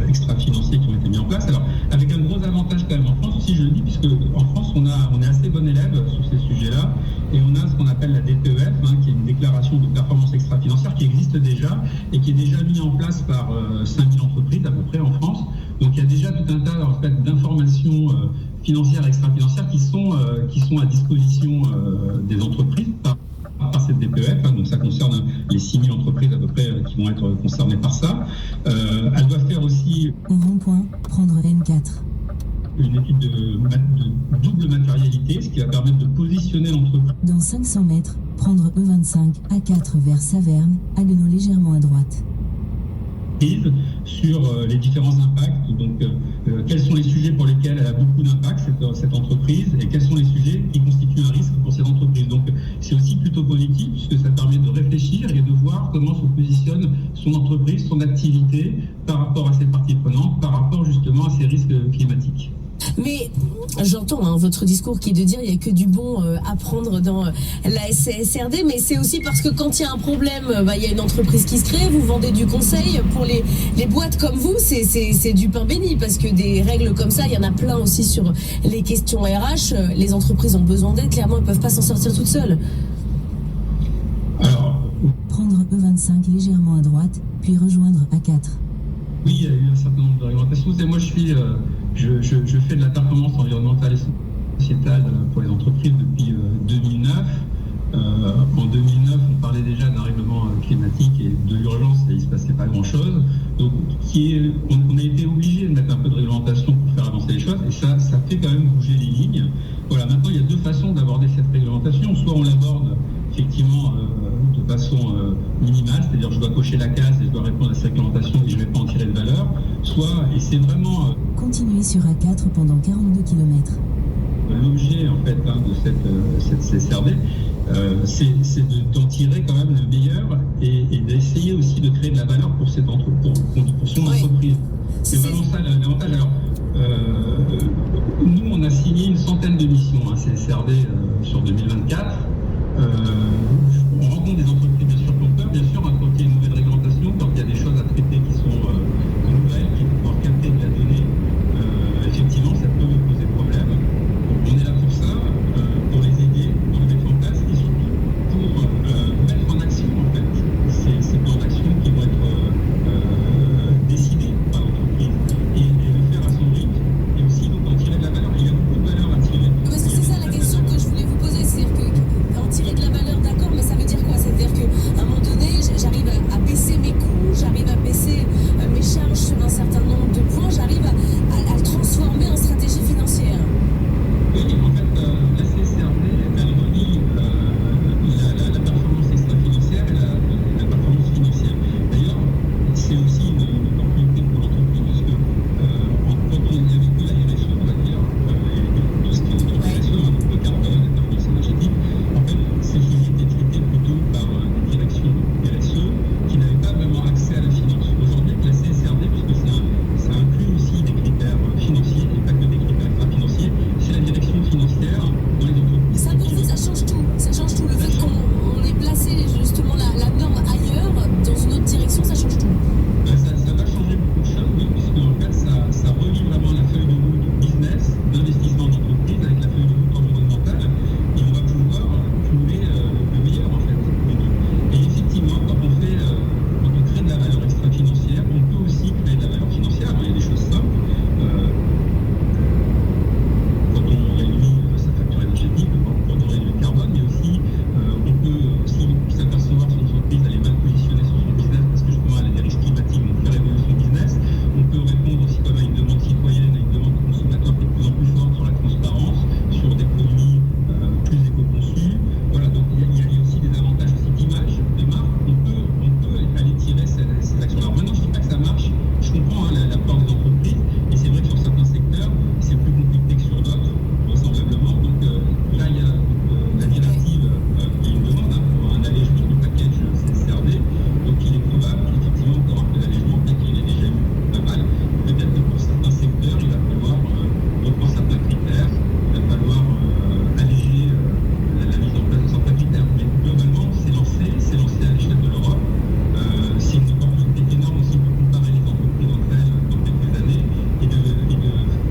extra-financiers qui ont été mis en place. Alors, avec un gros avantage quand même en France aussi, je le dis, puisque en France, on est assez bon élève sur ces sujets-là. Et on a ce qu'on appelle la DPEF, qui est une déclaration de performance extra-financière qui existe déjà et qui est déjà mise en place par 5000 entreprises à peu près en France. Donc, il y a déjà tout un tas en fait, d'informations financières et extra-financières qui sont à disposition des entreprises par cette DPEF, donc ça concerne les 6000 entreprises à peu près qui vont être concernées par ça. Elle doit faire aussi au rond-point, prendre N4. Une étude de double matérialité, ce qui va permettre de positionner l'entreprise. Dans 500 mètres, prendre E25, A4 vers Saverne, Haguenau légèrement à droite. Sur les différents impacts, donc quels sont les sujets pour lesquels elle a beaucoup d'impact, cette entreprise, et quels sont les sujets qui constituent un risque pour cette entreprise. Donc c'est aussi plutôt positif, puisque ça permet de réfléchir et de voir comment se positionne son entreprise, son activité, par rapport à ses parties prenantes, par rapport justement à ces risques climatiques. Mais j'entends votre discours qui est de dire il n'y a que du bon à prendre dans la CSRD, mais c'est aussi parce que quand il y a un problème, il y a une entreprise qui se crée, vous vendez du conseil. Pour les boîtes comme vous, c'est du pain béni, parce que des règles comme ça, il y en a plein aussi sur les questions RH. Les entreprises ont besoin d'aide, clairement, elles ne peuvent pas s'en sortir toutes seules. Alors, prendre E25 légèrement à droite, puis rejoindre A4. Oui, il y a eu un certain nombre de réglementations. Et moi, je fais de la performance environnementale et sociétale pour les entreprises depuis 2009. En 2009, on parlait parlait déjà d'un règlement climatique et de l'urgence, et il ne se passait pas grand-chose. Donc, on a été obligé de mettre un peu de réglementation pour faire avancer les choses, et ça fait quand même bouger les lignes. Voilà, maintenant, il y a deux façons d'aborder cette réglementation. Soit on l'aborde effectivement de façon minimale, c'est-à-dire je dois cocher la case et je dois répondre à cette réglementation et je ne vais pas en tirer de valeur. Soit, et c'est vraiment... Continuez sur A4 pendant 42 km. L'objet en fait de cette CSRD, c'est d'en tirer quand même le meilleur et d'essayer aussi de créer de la valeur pour son entreprise. C'est vraiment ça l'avantage. Alors, nous, on a signé une centaine de missions CSRD sur 2024. On rencontre des entreprises bien sûr qui ont peur, bien sûr, quand il y a une nouvelle réglementation, quand il y a des choses à traiter qui sont nouvelles, qui vont pouvoir capter de la donnée, effectivement, ça peut poser problème. On est là pour ça, pour les aider, pour les mettre en place et surtout pour mettre en action en fait ces plans d'action qui vont être décidés par l'entreprise et le faire à son rythme et aussi donc en tirer de la valeur. Il y a beaucoup de valeur à tirer. Parce que c'est ça la question que je voulais vous poser, c'est-à-dire qu'en tirer de la valeur, d'accord, mais ça veut dire quoi? C'est-à-dire qu'à un moment donné, j'arrive à baisser mes coûts, j'arrive à baisser mes charges sur un certain nombre de points, j'arrive à le transformer en stratégie financière. Oui, en fait, la CSRD, elle relie la performance extra-financière et la performance financière. D'ailleurs, c'est aussi une opportunité pour l'entreprise, parce que quand on est avec la RSE, on va dire, et tout ce qui est autour de la RSE, donc le carbone, la performance énergétique, en fait, ces sujets étaient traités plutôt par des directions RSE qui n'avaient pas vraiment accès à la finance. Aujourd'hui, avec la CSRD, puisque ça inclut aussi des critères financiers et pas que des critères extra-financiers, c'est la direction financière dans les entreprises. Ça, pour vous, ça change tout. Ça change tout. Le fait qu'on ait placé justement la norme ailleurs, dans une autre direction, ça change tout. Ça va changer beaucoup de choses, oui, puisque en fait, ça relie vraiment la feuille de route business, d'investissement d'entreprise avec la feuille de route environnementale, et on va pouvoir trouver le meilleur en fait. Et effectivement, quand on crée de la valeur extra-financière, on peut aussi créer de la valeur financière. Alors, il y a des choses simples. Quand on réduit sa facture énergétique, quand on réduit le carbone, mais aussi on peut aussi s'apercevoir son entreprise, elle est mal positionnée sur son business parce que justement elle a des risques climatiques, donc faire évoluer son business. On peut répondre aussi comme à une demande citoyenne, à une demande de consommateurs qui est de plus en plus forte sur la transparence, sur des produits plus éco-conçus. Voilà, donc il y a aussi des avantages aussi d'image, de marque. On peut aller tirer ces actions. Alors maintenant, je ne dis pas que ça marche, je comprends la peur des entreprises, et c'est vrai que sur certains secteurs, c'est plus compliqué que sur d'autres, vraisemblablement. Donc là, il y a la directive qui une demande pour un allègement du package CSRD. Donc il est probable qu'effectivement, encore un peu d'allègement, peut-être qu'il y en a déjà eu pas mal. Peut-être que pour certains secteurs, il va falloir reprendre certains critères, il va falloir alléger la mise en place de certains critères. Mais globalement, c'est lancé à l'échelle de l'Europe. C'est une opportunité énorme aussi pour comparer les entreprises entre elles dans quelques années et de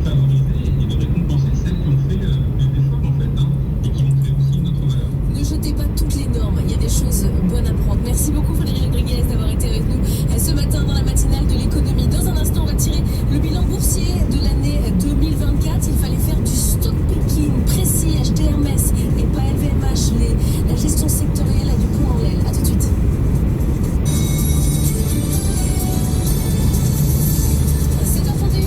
favoriser et de récompenser celles qui ont fait des efforts en fait, et qui vont créer aussi notre valeur. Ne jetez pas toutes les normes, il y a des choses bonnes à prendre. Merci beaucoup Frédéric Rodriguez d'avoir été avec nous ce matin dans la matinale de l'économie. Dans un instant, on va tirer le bilan boursier de l'année 2024. Il fallait faire du stock picking précis, acheter Hermès et pas LVMH, la gestion sectorielle a du plomb en l'aile. A tout de suite.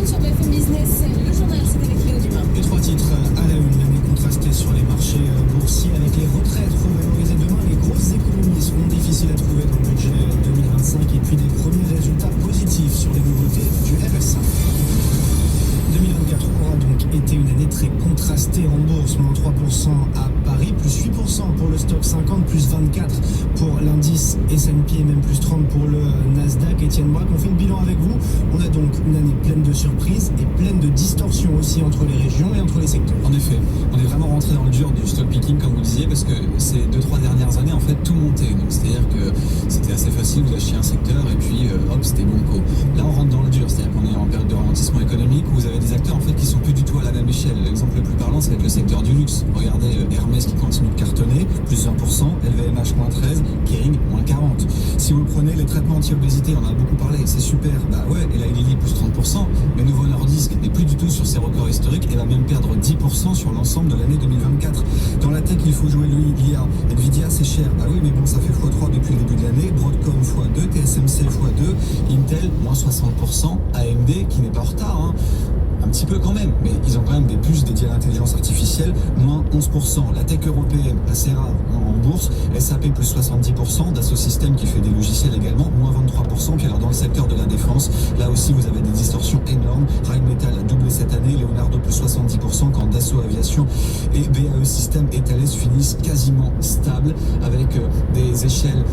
Sur BFM Business, le journal, c'est avec Léo Dumas. Les trois titres à la une, l'année contrastée sur les marchés boursiers avec les retraites revalorisées demain. Les grosses économies seront difficiles à trouver dans le budget 2025 et puis des premiers résultats positifs sur les nouveautés du RSA. 2024 aura donc été une année très contrastée en bourse, moins 3% à Paris, plus 8% pour le stock 50, plus 24% pour l'indice S&P et même plus 30% pour le Nasdaq. Étienne Braque, on fait le bilan avec vous. On a donc une année pleine de surprises et pleine de distorsions aussi entre les régions et entre les secteurs. En effet, on est vraiment rentré dans le dur du stock picking comme vous disiez, parce que ces 2-3 dernières années en fait tout montait. Donc c'est-à-dire que c'était assez facile, vous achetiez un secteur et puis hop, c'était banco. Là on rentre dans le dur, c'est-à-dire qu'on est en période de ralentissement économique où vous avez des acteurs en fait qui sont plus du tout à la même échelle. L'exemple le plus parlant, c'est le secteur du luxe. Regardez Hermès qui continue de cartonner, plus 20%, LVMH moins 13%, Kering moins 40%. Si vous prenez les traitements anti-obésité, on en a beaucoup parlé, c'est super, bah ouais, et là Lilly plus 30%, mais Novo Nordisk n'est plus du tout sur ses records historiques et va même perdre 10% sur l'ensemble de l'année 2024. Dans la tech, il faut jouer l'IA. Nvidia, c'est cher, bah oui, mais bon, ça fait x3 depuis le début de l'année, Broadcom x2, TSMC x2, Intel moins 60%, AMD qui n'est pas en retard, hein. Un petit peu quand même, mais ils ont quand même des puces dédiées à l'intelligence artificielle, moins 11%. La tech européenne, assez rare en bourse, SAP plus 70%, Dassault Systèmes qui fait des logiciels également, moins 23%. Puis alors dans le secteur de la défense, là aussi vous avez des distorsions énormes. Rheinmetall a doublé cette année, Leonardo plus 70%, quand Dassault Aviation et BAE Systems et Thales finissent quasiment stables, avec des échelles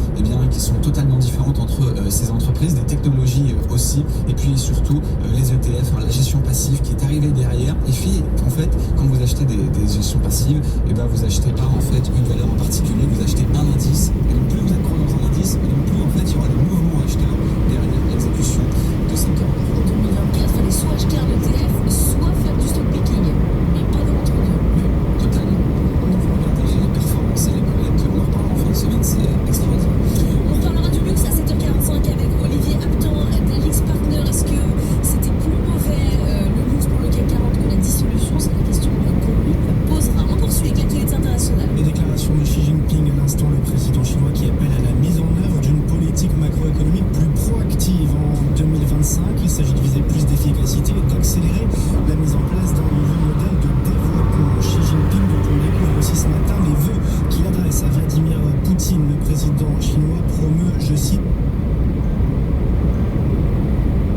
qui sont totalement différentes entre ces entreprises, des technologies aussi, et puis surtout les ETF, la gestion passive qui est arrivé derrière. Et puis en fait quand vous achetez des gestions passives, et ben vous achetez pas en fait une valeur en particulier, vous achetez un indice, et donc plus vous êtes dans un indice, et donc plus en fait il y aura des mouvements acheteurs derrière l'exécution de cette ordre. En 2024, il fallait soit acheter un ETF, soit faire du stock picking, mais pas dans l'entre-deux. Totalement. Les performances et les collectes, on en reparlera en fin de semaine, c'est extraordinaire. On parlera du luxe à 7h45 avec Olivier Aptan d'Alix Partner. Est-ce que c'était plus mauvais le luxe pour le CAC 40 que la dissolution? C'est la question qu'on lui posera. On poursuit avec l'actualité internationale. Les déclarations de Xi Jinping à l'instant, le président chinois qui appelle à la mise en œuvre d'une politique macroéconomique plus proactive en 2025. Il s'agit de viser plus d'efficacité et d'accélérer la mise en place d'un nouveau modèle de développement. Xi Jinping, dont on découvre aussi ce matin les vœux qu'il adresse à Vladimir Poutine, le président chinois, promeut, je cite,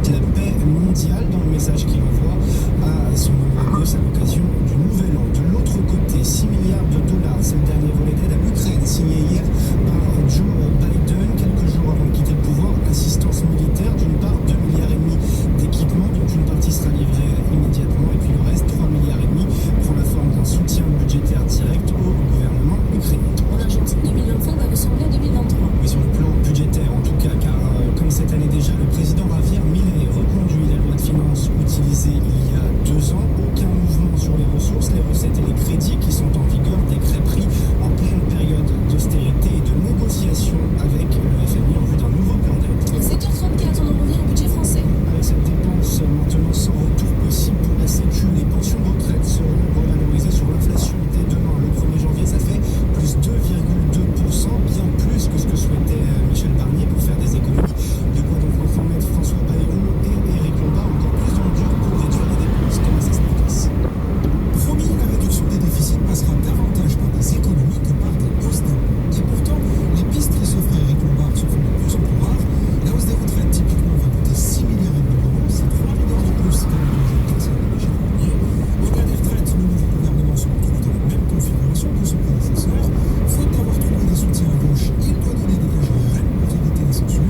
la paix mondiale dans le message qu'il envoie à son nouveau gosse à l'occasion du Nouvel An. De l'autre côté, 6 milliards de dollars, c'est le dernier volet d'aide à l'Ukraine signé hier par Joe Biden, quelques jours avant de quitter le pouvoir. Assistance militaire, d'une part, 2,5 milliards d'équipements, dont une partie sera livrée immédiatement, et puis le reste, 3,5 milliards, prend la forme d'un soutien budgétaire direct au gouvernement ukrainien. En Argentine, 2025 va ressembler à 2023. Mais sur le plan budgétaire en tout cas, car comme cette année déjà, le président Javier Milei reconduit la loi de finances utilisée il y a 2 ans. Aucun mouvement sur les ressources, les recettes et les crédits qui sont en vigueur, décret pris en pleine période d'austérité et de négociation avec le FMI en vue d'un nouveau plan d'aide. 7h34, on en revient au budget français. Avec cette dépense maintenant sans retour possible pour la Sécu, les pensions de retraite seront revalorisées sur l'inflation dès demain, le 1er janvier. Ça fait plus 2,2%, bien plus que ce que souhaitait Michel Barnier pour faire des économies. De quoi donc enfin mettre François Bayrou et Éric Lombard encore plus dans le dur pour réduire les dépenses. Thomas Aspectos. Promis, la réduction des déficits passera davantage par des économies que par des hausses d'impôts. Et pourtant, les pistes qui s'offrent à Éric Lombard se font de plus en plus rares. La hausse des retraites, typiquement, va coûter 6 milliards d'euros. C'est 3 milliards de plus qu'un budget personne de Michel Barnier. Au-delà des retraites, le nouveau gouvernement se retrouve dans la même configuration que son prédécesseur. Faute d'avoir trouvé des soutiens à gauche, il doit donner des gages réels pour éviter la censure.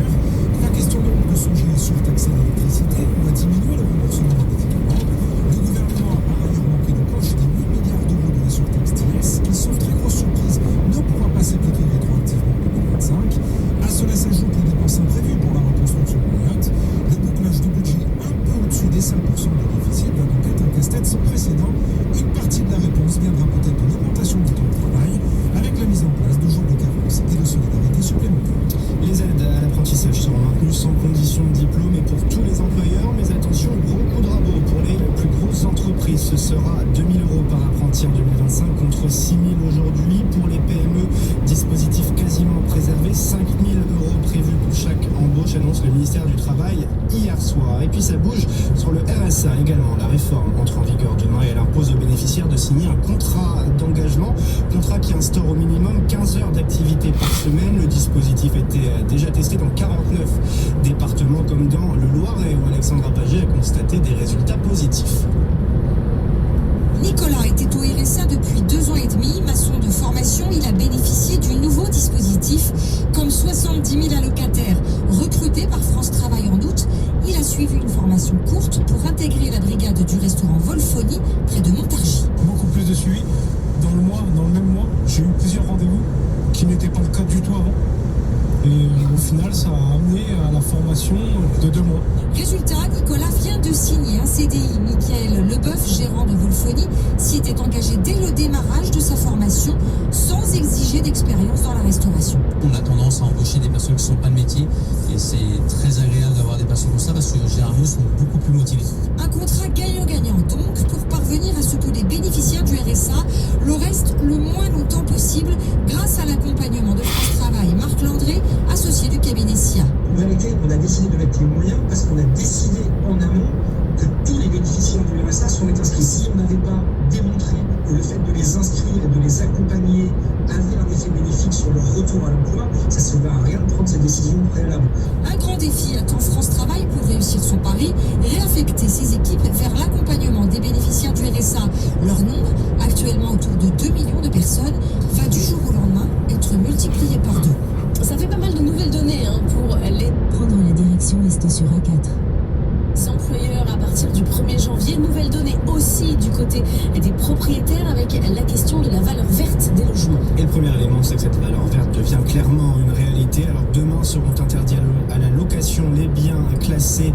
La question donc de songer à surtaxer l'électricité ou à diminuer le remboursement des médicaments. Le gouvernement a par ailleurs manqué de poche des 8 milliards d'euros de la surtaxe d'IS, qui, sauf très grosse surprise, ne pourra pas s'appliquer rétroactivement en 2025. À cela s'ajoute les dépenses imprévues pour la reconstruction de Mayotte. Le bouclage du budget un peu au-dessus des 5% de déficit va donc être un casse-tête sans précédent. Une partie de la réponse viendra peut-être de l'augmentation du temps de travail, avec la mise en place de jours de carence et de solidarité supplémentaires. Les aides à l'apprentissage seront maintenues sans condition de diplôme et pour tous les employeurs, mais attention, gros coup de rabot pour les plus grosses entreprises. Ce sera 2 000 euros par apprenti en 2025 contre 6 000 aujourd'hui. Pour les PME, dispositif quasiment préservé, 5 000 euros prévus pour chaque embauche, annonce le ministère du Travail hier soir. Et puis ça bouge sur le RSA également. La réforme entre en vigueur demain et elle impose aux bénéficiaires de signer un contrat d'engagement, contrat qui instaure au minimum 15 heures d'activité par semaine. Le dispositif était déjà testé dans 49 départements comme dans le Loiret où Alexandra Paget a constaté des résultats positifs. Nicolas était au RSA depuis 2 ans et demi. Maçon de formation, il a bénéficié du nouveau dispositif. Comme 70 000 allocataires recrutés par France Travail en août, il a suivi une formation courte pour intégrer la brigade du restaurant Volfoni près de Montargis. Beaucoup plus de suivi. Dans le même mois, j'ai eu plusieurs rendez-vous qui n'étaient pas le cas du tout avant. Et au final, ça a amené à la formation de 2 mois. Résultat, Nicolas vient de signer un CDI. Michael Leboeuf, gérant de Wolfoni, s'y était engagé dès le démarrage de sa formation sans exiger d'expérience dans la restauration. On a tendance à embaucher des personnes qui ne sont pas de métier et c'est très agréable d'avoir des personnes comme ça parce que généralement ils sont beaucoup plus motivés. Un contrat gagnant-gagnant donc pour parvenir à ce que les bénéficiaires du RSA le restent le moins longtemps possible grâce à l'accompagnement de France Travail. Marc Landré, associé du cabinet SIA. En réalité, on a décidé de mettre les moyens parce qu'on a décidé en amont que tous les bénéficiaires du RSA sont inscrits. Si on n'avait pas démontré que le fait de les inscrire et de les accompagner avait un effet bénéfique sur leur retour à l'emploi, ça ne servait à rien de prendre cette décision préalable. Un grand défi attend France Travail pour réussir son pari, réaffecter ses équipes vers l'accompagnement des bénéficiaires du RSA. Leur nombre, actuellement autour de 2 millions de personnes, va du jour au lendemain être multiplié par 2. Ça fait pas mal de nouvelles données pour les... Prendre la direction est sur A4. employeurs à partir du 1er janvier. Nouvelle donnée aussi du côté des propriétaires avec la question de la valeur verte des logements. Et le premier élément, c'est que cette valeur verte devient clairement une réalité. Alors demain seront interdits à la location les biens classés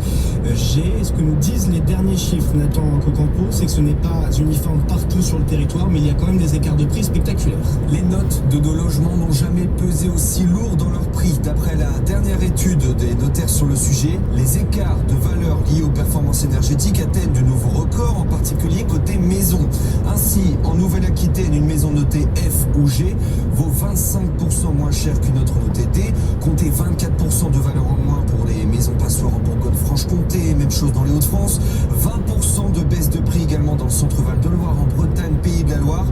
G. Ce que nous disent les derniers chiffres, Nathan Cocampo, c'est que ce n'est pas uniforme partout sur le territoire, mais il y a quand même des écarts de prix spectaculaires. Les notes de nos logements n'ont jamais pesé aussi lourd dans leur prix. D'après la dernière étude des notaires sur le sujet, les écarts de valeur liés aux performances énergétiques atteignent de nouveaux records, en particulier côté maison. Ainsi, en Nouvelle-Aquitaine, une maison notée F ou G vaut 25% moins cher qu'une autre notée D. Comptez 24% de valeur en moins pour les maisons passoires en Bourgogne-Franche-Comté, même chose dans les Hauts-de-France. 20% de baisse de prix également dans le centre-Val de Loire, en Bretagne, Pays de la Loire.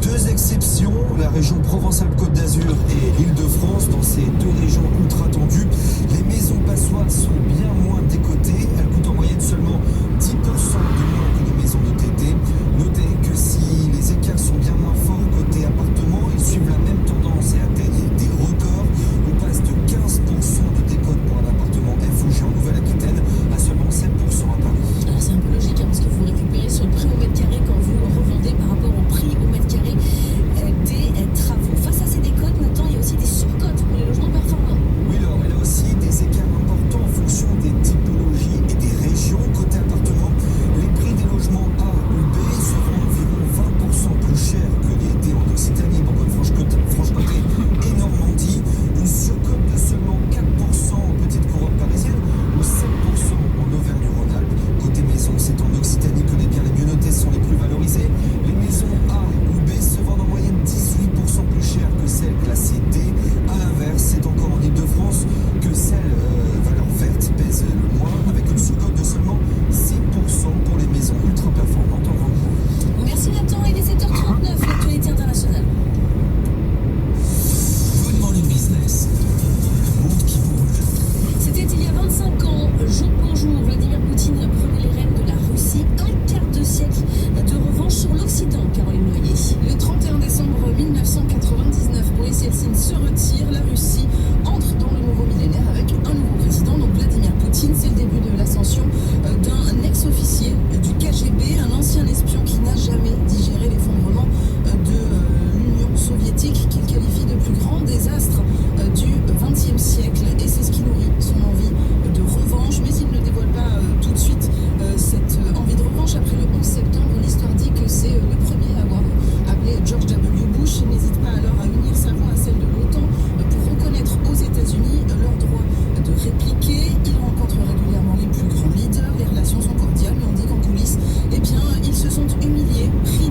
Deux exceptions, la région Provence-Alpes-Côte d'Azur et l'Île-de-France. Dans ces deux régions ultra tendues, les maisons passoires sont bien moins décotées. Elles coûtent en moyenne seulement 10% de moins que les maisons notées D. Notez que si les écarts sont bien moins forts côté appartement, ils suivent la même tendance et atteignent des records. On passe de 15% de décote pour un appartement F ou G en Nouvelle-Aquitaine à seulement 7% à Paris. Alors c'est un peu logique parce que vous récupérez sur le prix au mètre carré quand vous revendez par rapport au prix au mètre carré des travaux. Face à ces décotes, Nathan, il y a aussi des surcotes pour les logements performants. Oui, alors il y a aussi des écarts importants en fonction des typologies et des régions. Côté appartement, les prix des logements A ou B seront environ 20% plus chers que les D en Occitanie, Bourgogne-Franche-Comté et Normandie. Une surcote de seulement 4% en petite couronne parisienne ou 7% en Auvergne-Rhône-Alpes. Côté maison, c'est en Occitanie que les biens les mieux notés sont les plus valorisés. Les maisons A ou B se vendent en moyenne 18% plus cher que celles classées D. A l'inverse, c'est encore en Île-de-France que celles valeur verte pèsent le moins, avec une surcote de seulement 6% pour les maisons ultra performantes en grande couronne. Merci Nathan, il est 7h39, l'actualité internationale. Good morning business. Le monde qui bouge. C'était il y a 25 ans, jour pour jour, Vladimir Poutine prenait les rênes de la Russie. Un quart de siècle de revanche sur l'Occident, Caroline Noyer. Le 31 décembre 1999, Boris Yeltsin se retire. La Russie entre dans le nouveau millénaire avec un nouveau président, donc Vladimir Poutine. C'est le début de l'ascension d'un ex-officier du KGB, un ancien espion qui n'a jamais digéré l'effondrement de l'Union soviétique, qu'il qualifie de plus grand désastre du XXe siècle. Et c'est ce qui nourrit son envie de revanche, mais il ne dévoile pas tout de suite cette envie de revanche. Après le 11 septembre, l'histoire dit que c'est le premier à avoir appelé George W. Bush. Il n'hésite pas alors à unir sa voix à celle de l'OTAN pour reconnaître aux États-Unis leur droit de répliquer. Il rencontre régulièrement les plus grands leaders, les relations sont cordiales, mais on dit qu'en coulisses, eh bien, ils se sont humiliés, pris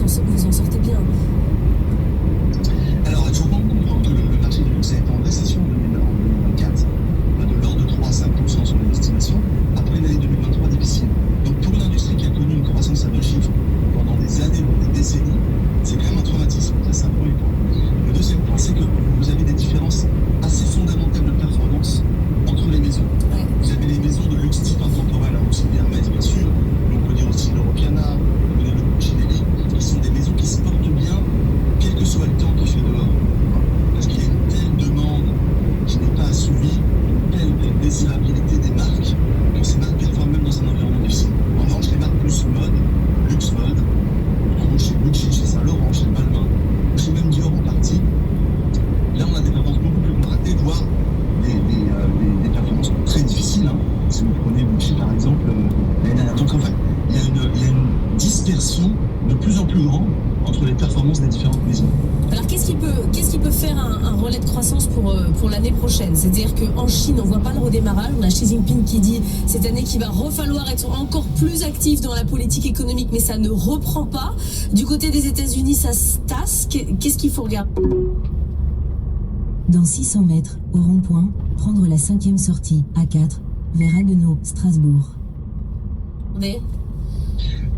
vous en sortez bien. Alors, il faut bien comprendre que le marché du luxe a été en récession en 2024, de l'ordre de 3 à 5% sur les estimations, après une année 2023 difficile. Donc, pour une industrie qui a connu une croissance à 2 chiffres pendant des années, voire des décennies, c'est quand même un traumatisme. Ça, c'est un premier point. Le deuxième point, c'est que vous avez des différences assez fondamentales de performance entre les maisons. Vous avez les maisons de luxe type intemporel, aussi Hermès, bien sûr, mais on peut dire aussi l'Europiana, on peut dire le Cucinelli, qui sont des maisons qui se portent bien, quel que soit le temps qu'il fait dehors. Parce qu'il y a une telle demande qui n'est pas assouvie, une telle désirabilité des marques, que ces marques performent même dans un environnement difficile. En revanche, les marques plus mode, luxe mode, on trouve chez Gucci, chez Saint Laurent, chez Balmain, chez même Dior en partie, là on a des performances beaucoup plus contractées, voire des performances très difficiles. Hein. Si vous prenez Gucci par exemple, l'année dernière. Donc en fait, il y a une dispersion de plus en plus grande entre les performances des différentes maisons. Alors qu'est-ce qui peut faire un relais de croissance pour l'année prochaine? C'est-à-dire qu'en Chine, on ne voit pas le redémarrage. On a Xi Jinping qui dit cette année qu'il va falloir être encore plus actif dans la politique économique, mais ça ne reprend pas. Du côté des États-Unis, ça se tasse. Qu'est-ce qu'il faut regarder? Dans 600 mètres, au rond-point, prendre la 5e sortie, A4, vers Haguenau, Strasbourg.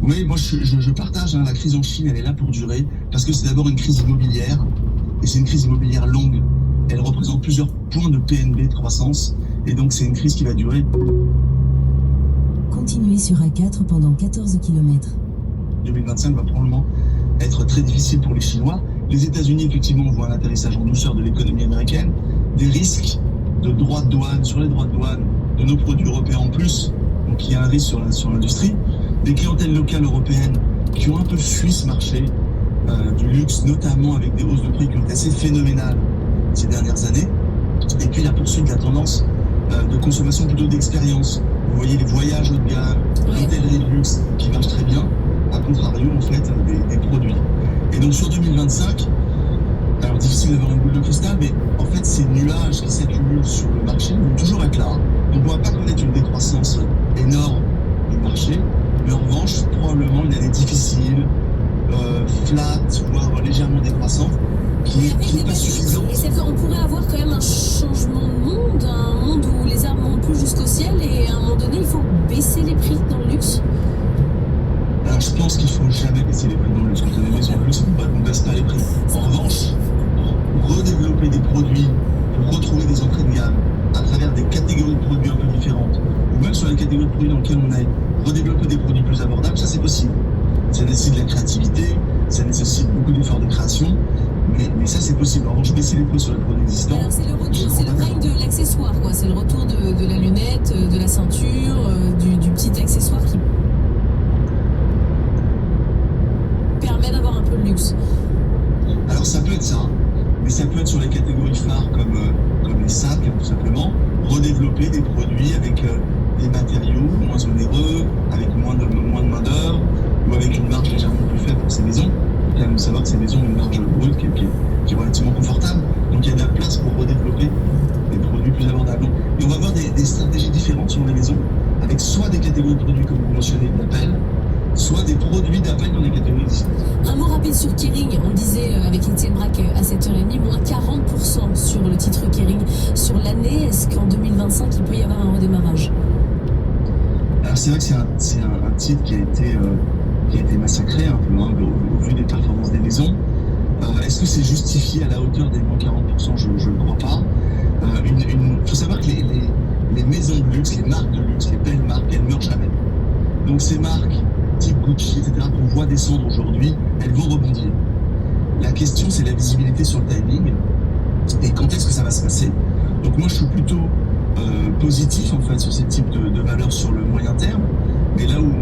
Oui, moi je partage, la crise en Chine, elle est là pour durer, parce que c'est d'abord une crise immobilière, et c'est une crise immobilière longue. Elle représente plusieurs points de PNB de croissance, et donc c'est une crise qui va durer. Continuez sur A4 pendant 14 km. 2025 va probablement être très difficile pour les Chinois. Les États-Unis, effectivement, voient un atterrissage en douceur de l'économie américaine, des risques de droits de douane, sur les droits de douane, de nos produits européens en plus, donc il y a un risque sur l'industrie, des clientèles locales européennes qui ont un peu fui ce marché du luxe, notamment avec des hausses de prix qui ont été assez phénoménales ces dernières années, et puis la poursuite de la tendance de consommation plutôt d'expérience. Vous voyez les voyages haut de gamme, l'hôtellerie de luxe qui marchent très bien, à contrario en fait des produits. Et donc sur 2025, alors difficile d'avoir une boule de cristal, mais en fait ces nuages qui s'accumulent sur le marché vont toujours être là. Donc on ne va pas connaître une décroissance énorme du marché, mais en revanche probablement une année difficile, flat, voire légèrement décroissante, qui n'est pas suffisante. Et c'est qu'on pourrait avoir quand même un changement de monde, un monde où les arbres montent plus jusqu'au ciel, et à un moment donné il faut baisser les prix dans le luxe. Alors je pense qu'il ne faut jamais baisser les prix dans le luxe. Quand on est maison de luxe, on ne baisse pas les prix. En revanche, redévelopper des produits pour retrouver des entrées de gamme à travers des catégories de produits un peu différentes, ou même sur les catégories de produits dans lesquelles on a redéveloppé des produits plus abordables, ça c'est possible. Ça nécessite de la créativité, ça nécessite beaucoup d'efforts de création, mais ça c'est possible. En revanche, baisser les prix sur les produits existants. Alors c'est le retour, c'est le règne de l'accessoire, quoi. C'est le retour de la lunette, de la ceinture, du petit accessoire qui permet d'avoir un peu de luxe. Alors ça peut être ça, mais ça peut être sur les catégories phares comme les sacs, tout simplement, redévelopper des produits avec des matériaux moins onéreux, avec moins de main-d'œuvre, ou avec une marge légèrement plus faible pour ces maisons. Il faut savoir que ces maisons ont une marge brute qui est relativement confortable, donc il y a de la place pour redévelopper des produits plus abordables. Et on va avoir des stratégies différentes sur les maisons, avec soit des catégories de produits comme vous mentionnez d'appel, soit des produits d'appel dans les catégories existantes. Un mot rapide sur Kering, on disait avec Étienne Braque à 7h30, moins 40% sur le titre Kering sur l'année. Est-ce qu'en 2025 il peut y avoir un redémarrage? Alors c'est vrai que c'est un titre qui a été massacré un peu au vu des performances des maisons. Est-ce que c'est justifié à la hauteur des moins 40%? Je ne crois pas. Il faut savoir que les maisons de luxe, les marques de luxe, les belles marques, elles ne meurent jamais. Donc ces marques type Gucci, etc., qu'on voit descendre aujourd'hui, elles vont rebondir. La question, c'est la visibilité sur le timing et quand est-ce que ça va se passer. Donc moi, je suis plutôt positif en fait sur ces types de valeurs sur le moyen terme, mais là où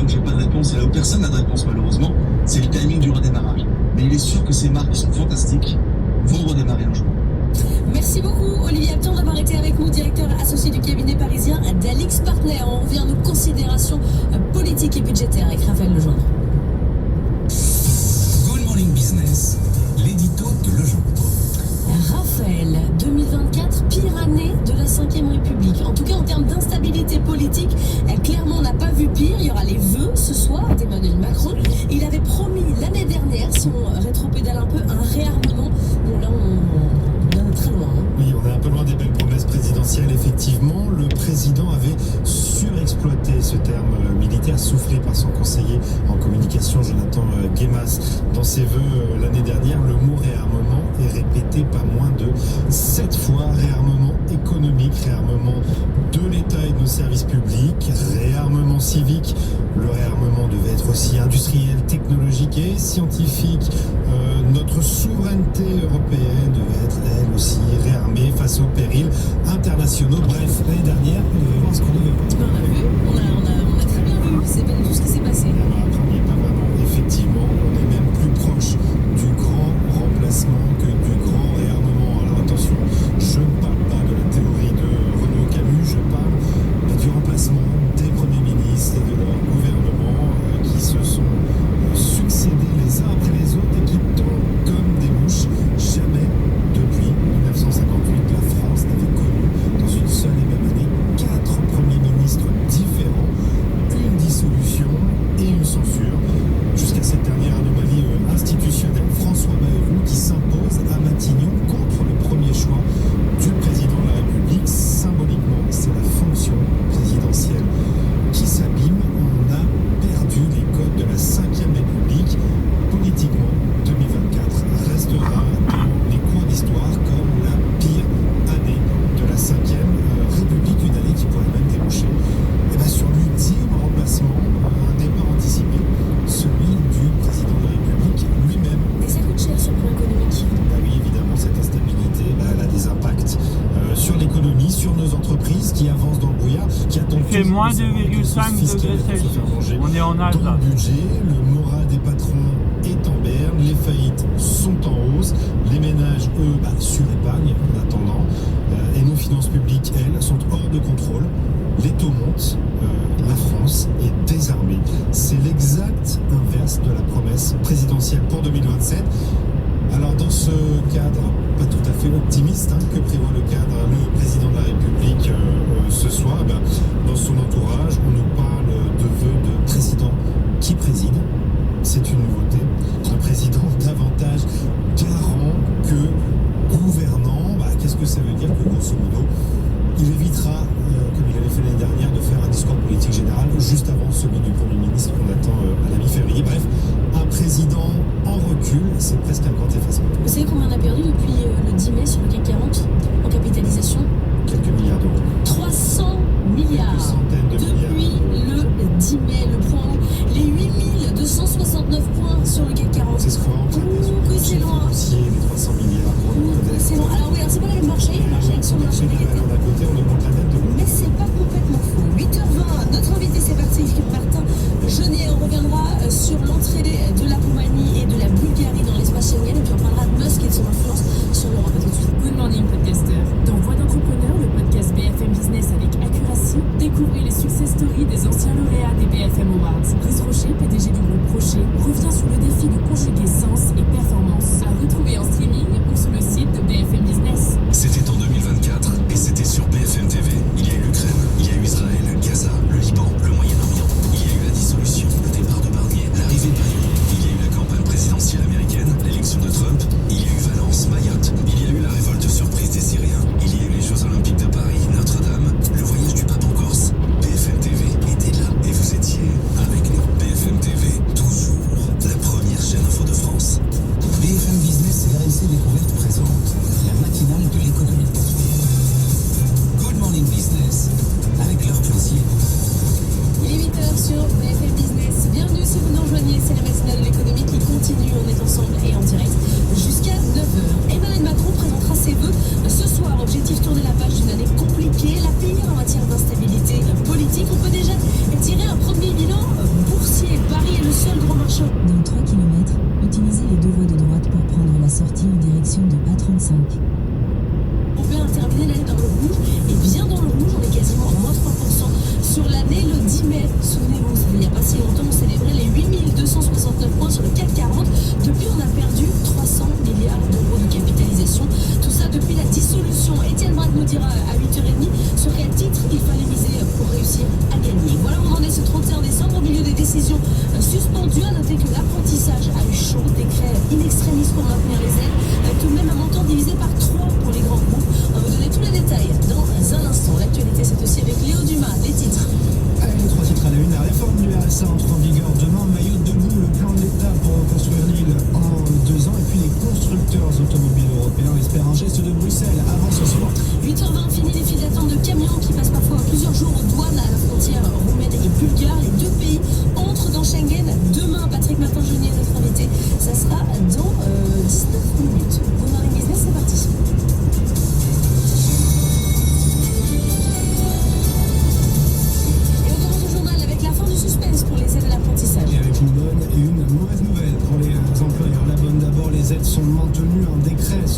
j'ai pas de réponse, et là où personne n'a de réponse malheureusement, c'est le timing du redémarrage. Mais il est sûr que ces marques qui sont fantastiques vont redémarrer un jour. Merci beaucoup Olivier Abton d'avoir été avec nous, directeur associé du cabinet parisien d'Alix Partners. On revient à nos considérations politiques et budgétaires avec Raphaël Legendre. Good Morning Business, l'édito de Legendre. Raphaël, 2024, pire année de la 5e République. En tout cas, en termes d'instabilité politique, clairement, on n'a pas vu pire. Il y aura les vœux ce soir d'Emmanuel Macron. Il avait promis l'année dernière ce terme militaire soufflé par son conseiller en communication Jonathan Guémas dans ses vœux l'année dernière. Le mot réarmement est répété pas moins de 7 fois. Réarmement économique, réarmement de l'État et de nos services publics, réarmement civique. Le réarmement devait être aussi industriel, technologique et scientifique. Notre souveraineté européenne devait être elle aussi réarmée face aux périls internationaux. Bref, l'année dernière, on devait voir ce qu'on devait voir. On a vu, on a très bien vu, c'est bien tout ce qui s'est passé. Après, pas vraiment. Effectivement, on est même plus proche du grand remplacement que du grand réarmement. Alors attention, je ne parle pas de la théorie de Renaud Camus, je parle du remplacement des premiers ministres et de leur gouvernement qui se sont succédés les uns après les autres et qui tombent comme des mouches. Jamais depuis 1958 la France n'avait connu dans une seule et même année 4 premiers ministres différents, une dissolution et une censure. Jusqu'à cette dernière anomalie institutionnelle, François Bayrou qui s'impose à Matignon contre le premier choix du président de la République. Symboliquement, c'est la fonction présidentielle qui s'abîme. On a perdu les codes de la 5e République. Politiquement, 2024 restera dans les cours d'histoire comme la pire année de la 5e République, une année qui pourrait même déboucher sur l'ultime remplacement, un départ anticipé, celui du président de la République lui-même. Et ça coûte cher sur le plan économique. Oui, évidemment, cette instabilité, elle a des impacts sur l'économie, sur nos entreprises qui avancent dans le brouillard, qui attendent fait moins 2,5 degrés Celsius. On est en Alsace. Dans le budget, le moral des patrons est en berne, les faillites sont en hausse, les ménages, eux, surépargnent en attendant, et nos finances publiques, elles, sont hors de contrôle. Les taux montent, la France est désarmée. C'est l'exact inverse de la promesse présidentielle pour 2027. Alors dans ce cadre, pas tout à fait optimiste, que prévoit le cadre, le président de la République ce soir, dans son entourage, on nous parle de vœux de président qui préside. C'est une nouveauté. Un président davantage garant que gouvernant. Qu'est-ce que ça veut dire que grosso modo, il évitera, comme il avait fait l'année dernière, de faire un discours politique général juste avant celui du Premier ministre qu'on attend à la mi-février. Bref, un président en recul, c'est presque un grand effacement. Vous savez combien on a perdu depuis le 10 mai sur le CAC 40 en capitalisation? Quelques milliards d'euros. 300 milliards. Quelques centaines de depuis milliards. Le 10 mai, le point haut. Les 8269 points sur le CAC 40. C'est ce qu'on va emprunter sur que c'est loin. Les 300 milliards. C'est loin. Alors oui, c'est pas le marché avec son marché négatif. D'un côté, on augmente la dette de l'autre. Mais c'est pas complètement faux. 8h20, notre invité c'est parti, Martin Genier. On reviendra sur l'entrée de la Roumanie et de la Bulgarie dans l'espace Schengen. Et puis on parlera de Musk et de son influence sur l'Europe. À tout de suite. Good morning, podcaster. Dans Voix d'entrepreneur, le podcast BFM Business avec Accuracy, découvrez les success stories des anciens lauréats des BFM Awards. Brice Rocher, PDG du groupe Rocher, revient sur le défi de conjuguer sens et performance. À retrouver en streaming ou sur le site de BFM Business. C'était en 2024 et c'était sur BFM TV. Il y a eu l'Ukraine, il y a eu Israël, Gaza, le Liban, le Moyen-Orient. Il y a eu la dissolution, le départ de Barnier, l'arrivée de Bayrou. Il y a eu la campagne présidentielle américaine, l'élection de Trump. Il y a eu Valence, Mayotte. Il y a eu la révolte surprise des Syriens. Il y a eu les Jeux Olympiques de Paris, Notre-Dame, le voyage du pape en Corse. BFM TV était là et vous étiez avec nous. BFM TV, toujours la première chaîne info de France. BFM Business et RMC Découverte présente la matinale de l'économie. Good Morning Business avec leur plaisir. Il est 8h sur BFM Business. Bienvenue si vous nous rejoignez, c'est la matinale de l'économie qui continue. On est ensemble et en direct jusqu'à 9h. Emmanuel Macron présentera ses vœux ce soir. Objectif tourner la page d'une année compliquée, la pire en matière d'instabilité politique. On peut déjà tirer un premier bilan boursier. Paris est le seul grand marchand. Dans 3 km, utilisez les 2 voies de droite pour prendre la sortie en direction de A35. On peut terminer l'année dans le rouge, et bien dans le rouge, on est quasiment à moins 3% sur l'année. Le 10 mai, souvenez-vous, il n'y a pas si longtemps, on célébrait les 8269 points sur le CAC 40. Depuis, on a perdu 300 milliards d'euros de capitalisation. Tout ça depuis la dissolution. Étienne Braque nous dira à 8h30 sur quel titre il fallait miser pour réussir à gagner. Voilà où on en est ce 31 décembre, au milieu des décisions suspendues. À noter que l'apprentissage a eu chaud, décret in extremis pour maintenir les aides, tout de même un montant divisé par 3 pour les grands groupes. On va vous donner tous les détails dans un instant. L'actualité, c'est aussi avec Léo Dumas, les titres. Allez, les 3 titres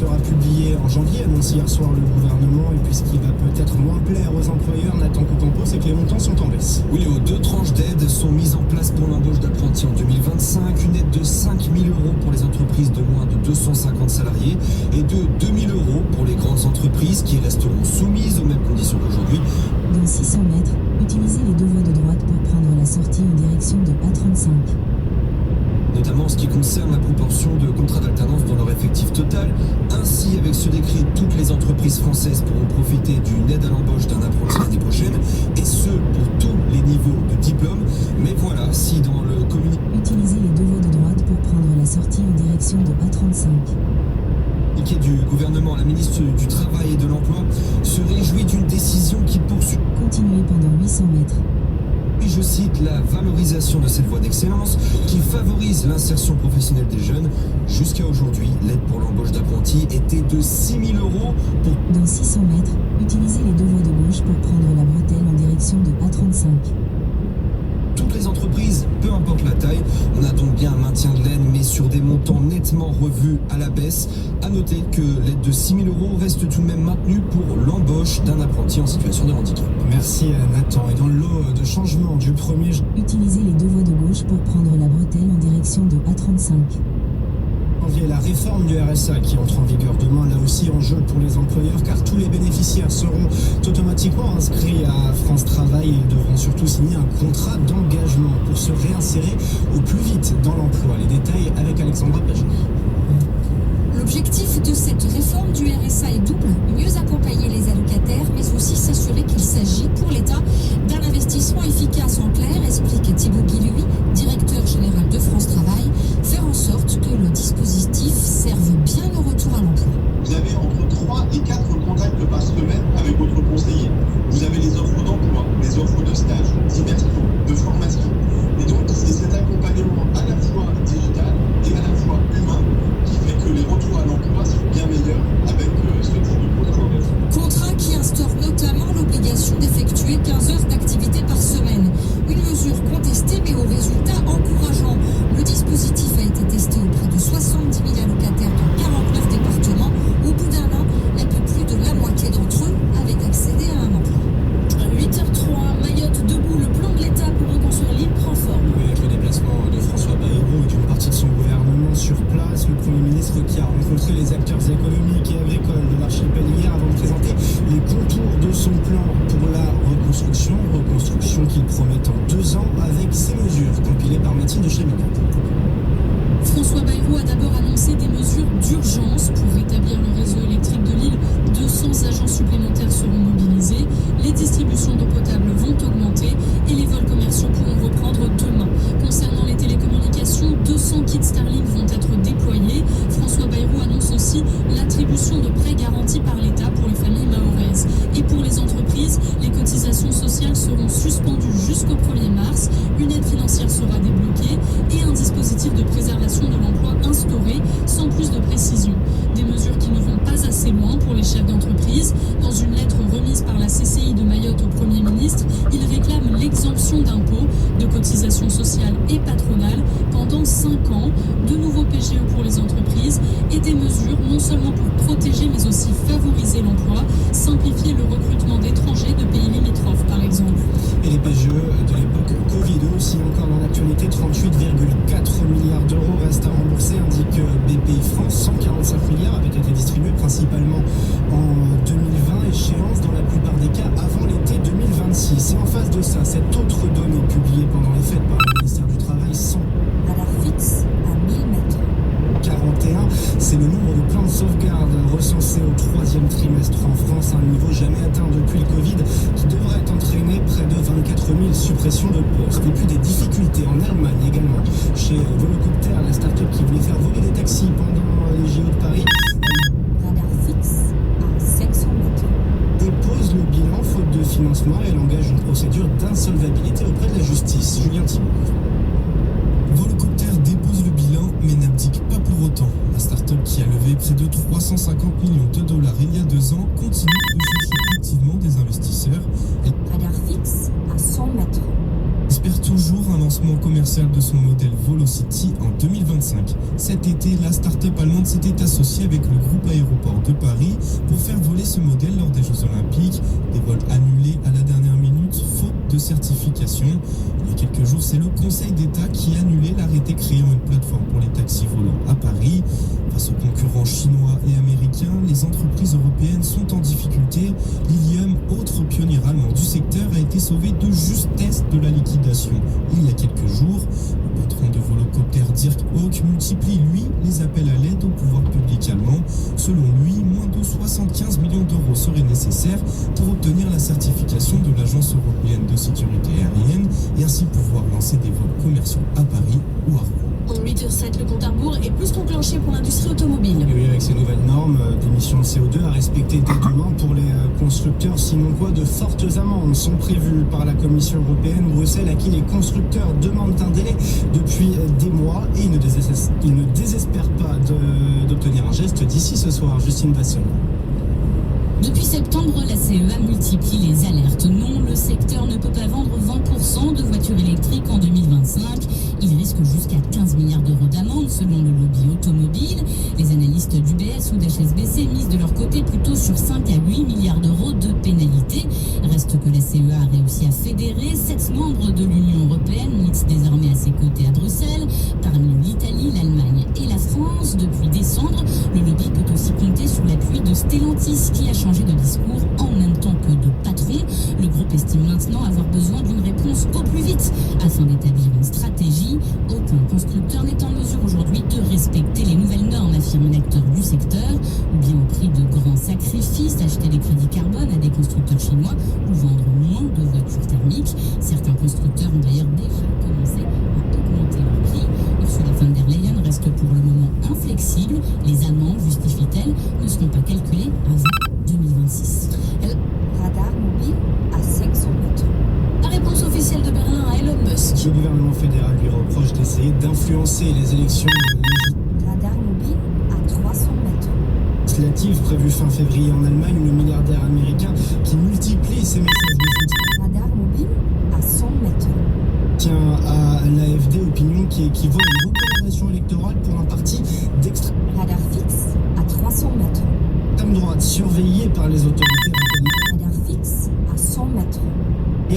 sera publié en janvier, annonce hier soir le gouvernement. Et puis ce qui va peut-être moins plaire aux employeurs, Nathan Cocampo, c'est que les montants sont en baisse. Oui, Léo, 2 tranches d'aide sont mises en place pour l'embauche d'apprentis en 2025. Une aide de 5 000 € pour les entreprises de moins de 250 salariés et de 2 000 € pour les grandes entreprises qui resteront soumises aux mêmes conditions qu'aujourd'hui. Dans 600 mètres, utilisez les deux voies de droite pour prendre la sortie en direction de A35. Notamment en ce qui concerne la proportion de contrats d'alternance dans leur effectif total. Ainsi, avec ce décret, toutes les entreprises françaises pourront profiter d'une aide à l'embauche d'un apprenti l'année prochaine, et ce, pour tous les niveaux de diplôme. Mais voilà, si dans le communiqué... Utilisez les deux voies de droite pour prendre la sortie en direction de A35. Du gouvernement, la ministre du Travail et de l'Emploi se réjouit d'une décision qui poursuit. Continuez pendant 800 mètres. Et je cite la valorisation de cette voie d'excellence qui favorise l'insertion professionnelle des jeunes. Jusqu'à aujourd'hui, l'aide pour l'embauche d'apprentis était de 6 000 € pour... Dans 600 mètres, utilisez les deux voies de gauche pour prendre la bretelle en direction de A35. Toutes les entreprises, peu importe la taille. On a donc bien un maintien de l'aide, mais sur des montants nettement revus à la baisse. À noter que l'aide de 6 000 € reste tout de même maintenue pour l'embauche d'un apprenti en situation de handicap. Merci Nathan. Et dans le lot de changement du 1er... Utilisez les deux voies de gauche pour prendre la bretelle en direction de A35. La réforme du RSA qui entre en vigueur demain, là aussi en jeu pour les employeurs, car tous les bénéficiaires seront automatiquement inscrits à France Travail et ils devront surtout signer un contrat d'engagement pour se réinsérer au plus vite dans l'emploi. Les détails avec Alexandra Pagé. L'objectif de cette réforme du RSA est double, mieux accompagner les allocataires, mais aussi s'assurer qu'il s'agit pour l'État d'un investissement efficace. En clair, explique Thibaut Guilhuy, directeur général de France Travail, faire en sorte que le dispositif serve bien au retour à l'emploi. Vous avez entre 3 et 4 contacts par semaine avec votre conseiller. Vous avez les offres d'emploi, les offres de stage, d'immersion, de formation. Et donc, c'est cet accompagnement à la fois digital et à la fois humain qui fait que les retours à l'emploi sont bien meilleurs avec ce type de contrat. Contrat qui instaure notamment l'obligation d'effectuer 15 heures d'activité par semaine. Une mesure contestée mais au résultat encourageant. Le dispositif a été testé auprès de 70 000 allocataires dans 49 départements. Au bout d'un an, un peu plus de la moitié d'entre eux avaient accédé à un emploi. 8h03, Mayotte debout, le plan de l'État pour reconstruire l'île prend forme. Oui, avec le déplacement de François Bayrou et d'une partie de son gouvernement sur place, le Premier ministre qui a rencontré les acteurs économiques et agricoles de l'archipel hier avant de présenter les contours de son plan pour la reconstruction qu'il promet en 2 ans avec ces mesures compilées par Mathilde Cheminade. François Bayrou a d'abord annoncé des mesures d'urgence pour rétablir le réseau électrique de l'île. 200 agents supplémentaires seront mobilisés, les distributions d'eau potable vont augmenter et les vols commerciaux pourront reprendre demain. Concernant les télécommunications, 200 kits Starlink vont être déployés. François Bayrou annonce aussi l'attribution de prêts garantis par l'État pour les familles mahoraises. Et pour les entreprises, les cotisations sociales seront suspendues jusqu'au 1er mars. Une aide financière sera débloquée et un dispositif de préservation de l'emploi instauré sans plus de précision. Des mesures qui ne vont pas assez loin pour les chefs d'entreprise. Dans une lettre remise par la CCI de Mayotte au Premier ministre, ils réclament l'exemption d'impôts, de cotisations sociales et patronales pendant 5 ans, de nouveaux PGE pour les entreprises et des mesures non seulement pour protéger mais aussi favoriser l'emploi, simplifier le recrutement d'étrangers de pays limitrophes par exemple. Et les PGE de l'époque Covid aussi encore dans l'actualité, 38,4 milliards d'euros restent à rembourser, indique BPI France. 145 milliards avaient été distribués principalement en 2020, échéance dans la plupart des cas avant l'été 2026. Et en face de ça, cette autre donnée publiée pendant les fêtes par le ministère du Travail, 100 valeur fixe à 1000 mètres. 41, c'est le nombre de plans de sauvegarde recensés au 3e trimestre en France, un niveau jamais atteint depuis le Covid qui devrait entraîner près de 24 000 suppressions de postes. Et puis des difficultés en Allemagne également. Chez Volocopter, la start-up qui voulait faire voler des taxis pendant les JO de Paris, Radar fixe à 700 mètres. dépose le bilan faute de financement et elle engage une procédure d'insolvabilité auprès de la justice. Julien Thibault. Volocopter dépose le bilan mais n'abdique pas pour autant. La start-up qui a levé près de 350 millions de dollars il y a 2 ans continue de chercher activement des investisseurs. Elle Radar fixe à 100 mètres. espère toujours un lancement commercial de son modèle Volocity en 2025. Cet été, la start-up allemande s'était associée avec le groupe Aéroport de Paris pour faire voler ce modèle lors des Jeux Olympiques. Des vols annulés à la dernière minute, faute de certification. Il y a quelques jours, c'est le Conseil d'État qui a annulé l'arrêté créant une plateforme pour les taxis volants à Paris. Face aux concurrents chinois et américains, les entreprises européennes sont en difficulté. Lilium, autre pionnier allemand du secteur, a été sauvé de justesse de la liquidation il y a quelques jours. Le patron de volocoptère Dirk Hawk multiplie, lui, les appels à l'aide au pouvoir public allemand. Selon lui, moins de 75 millions d'euros seraient nécessaires pour obtenir la certification de l'Agence européenne de sécurité aérienne et ainsi pouvoir lancer des vols commerciaux à Paris ou à Rouen. En 8h07, le compte à rebours est plus qu'enclenché pour l'industrie automobile. Et oui, avec ces nouvelles normes d'émissions de CO2 à respecter dès demain pour les constructeurs, sinon quoi, de fortes amendes sont prévues par la Commission européenne. Bruxelles, à qui les constructeurs demandent un délai depuis des mois et ils ne désespèrent pas d'obtenir un geste d'ici ce soir. Justine Vasson. Depuis septembre, la CEA multiplie les alertes. Non, le secteur ne peut pas vendre 20% de voitures électriques en 2025. Il risque jusqu'à 15 milliards d'euros d'amende selon le lobby automobile. Les analystes d'UBS ou d'HSBC misent de leur côté plutôt sur 5 à 8 milliards d'euros de pénalités. Reste que la CEA a réussi à fédérer 7 membres de l'Union européenne, militent désormais à ses côtés à Bruxelles. Parmi l'Italie, l'Allemagne et la France, depuis décembre, le lobby peut aussi compter sur l'appui de Stellantis qui a changé de discours en même temps que de patron. Le groupe estime maintenant avoir besoin d'une réponse au plus vite afin d'établir une stratégie. Aucun constructeur n'est en mesure aujourd'hui de respecter les nouvelles normes, affirme l'acteur du secteur, ou bien au prix de grands sacrifices, acheter des crédits carbone à des constructeurs chinois ou vendre moins de voitures thermiques. Certains constructeurs ont d'ailleurs déjà commencé à augmenter leur prix. Ursula von der Leyen reste pour le moment inflexible. Les amendes, justifie-t-elle, ne seront pas calculées avant 2026. Radar mobile à 500 mètres. La réponse officielle de Berlin à Elon Musk. Le gouvernement fédéral lui reproche d'essayer d'influencer les élections Radar mobile à 300 mètres. législatives prévues fin février en Allemagne. Le milliardaire américain qui multiplie ses messages de soutien. Radar mobile à 100 mètres. Tient à l'AfD, opinion qui équivaut à une recommandation électorale pour un parti d'extrême. Radar fixe à 300 mètres. Droite surveillée par les autorités. Radar fixe à 100 mètres.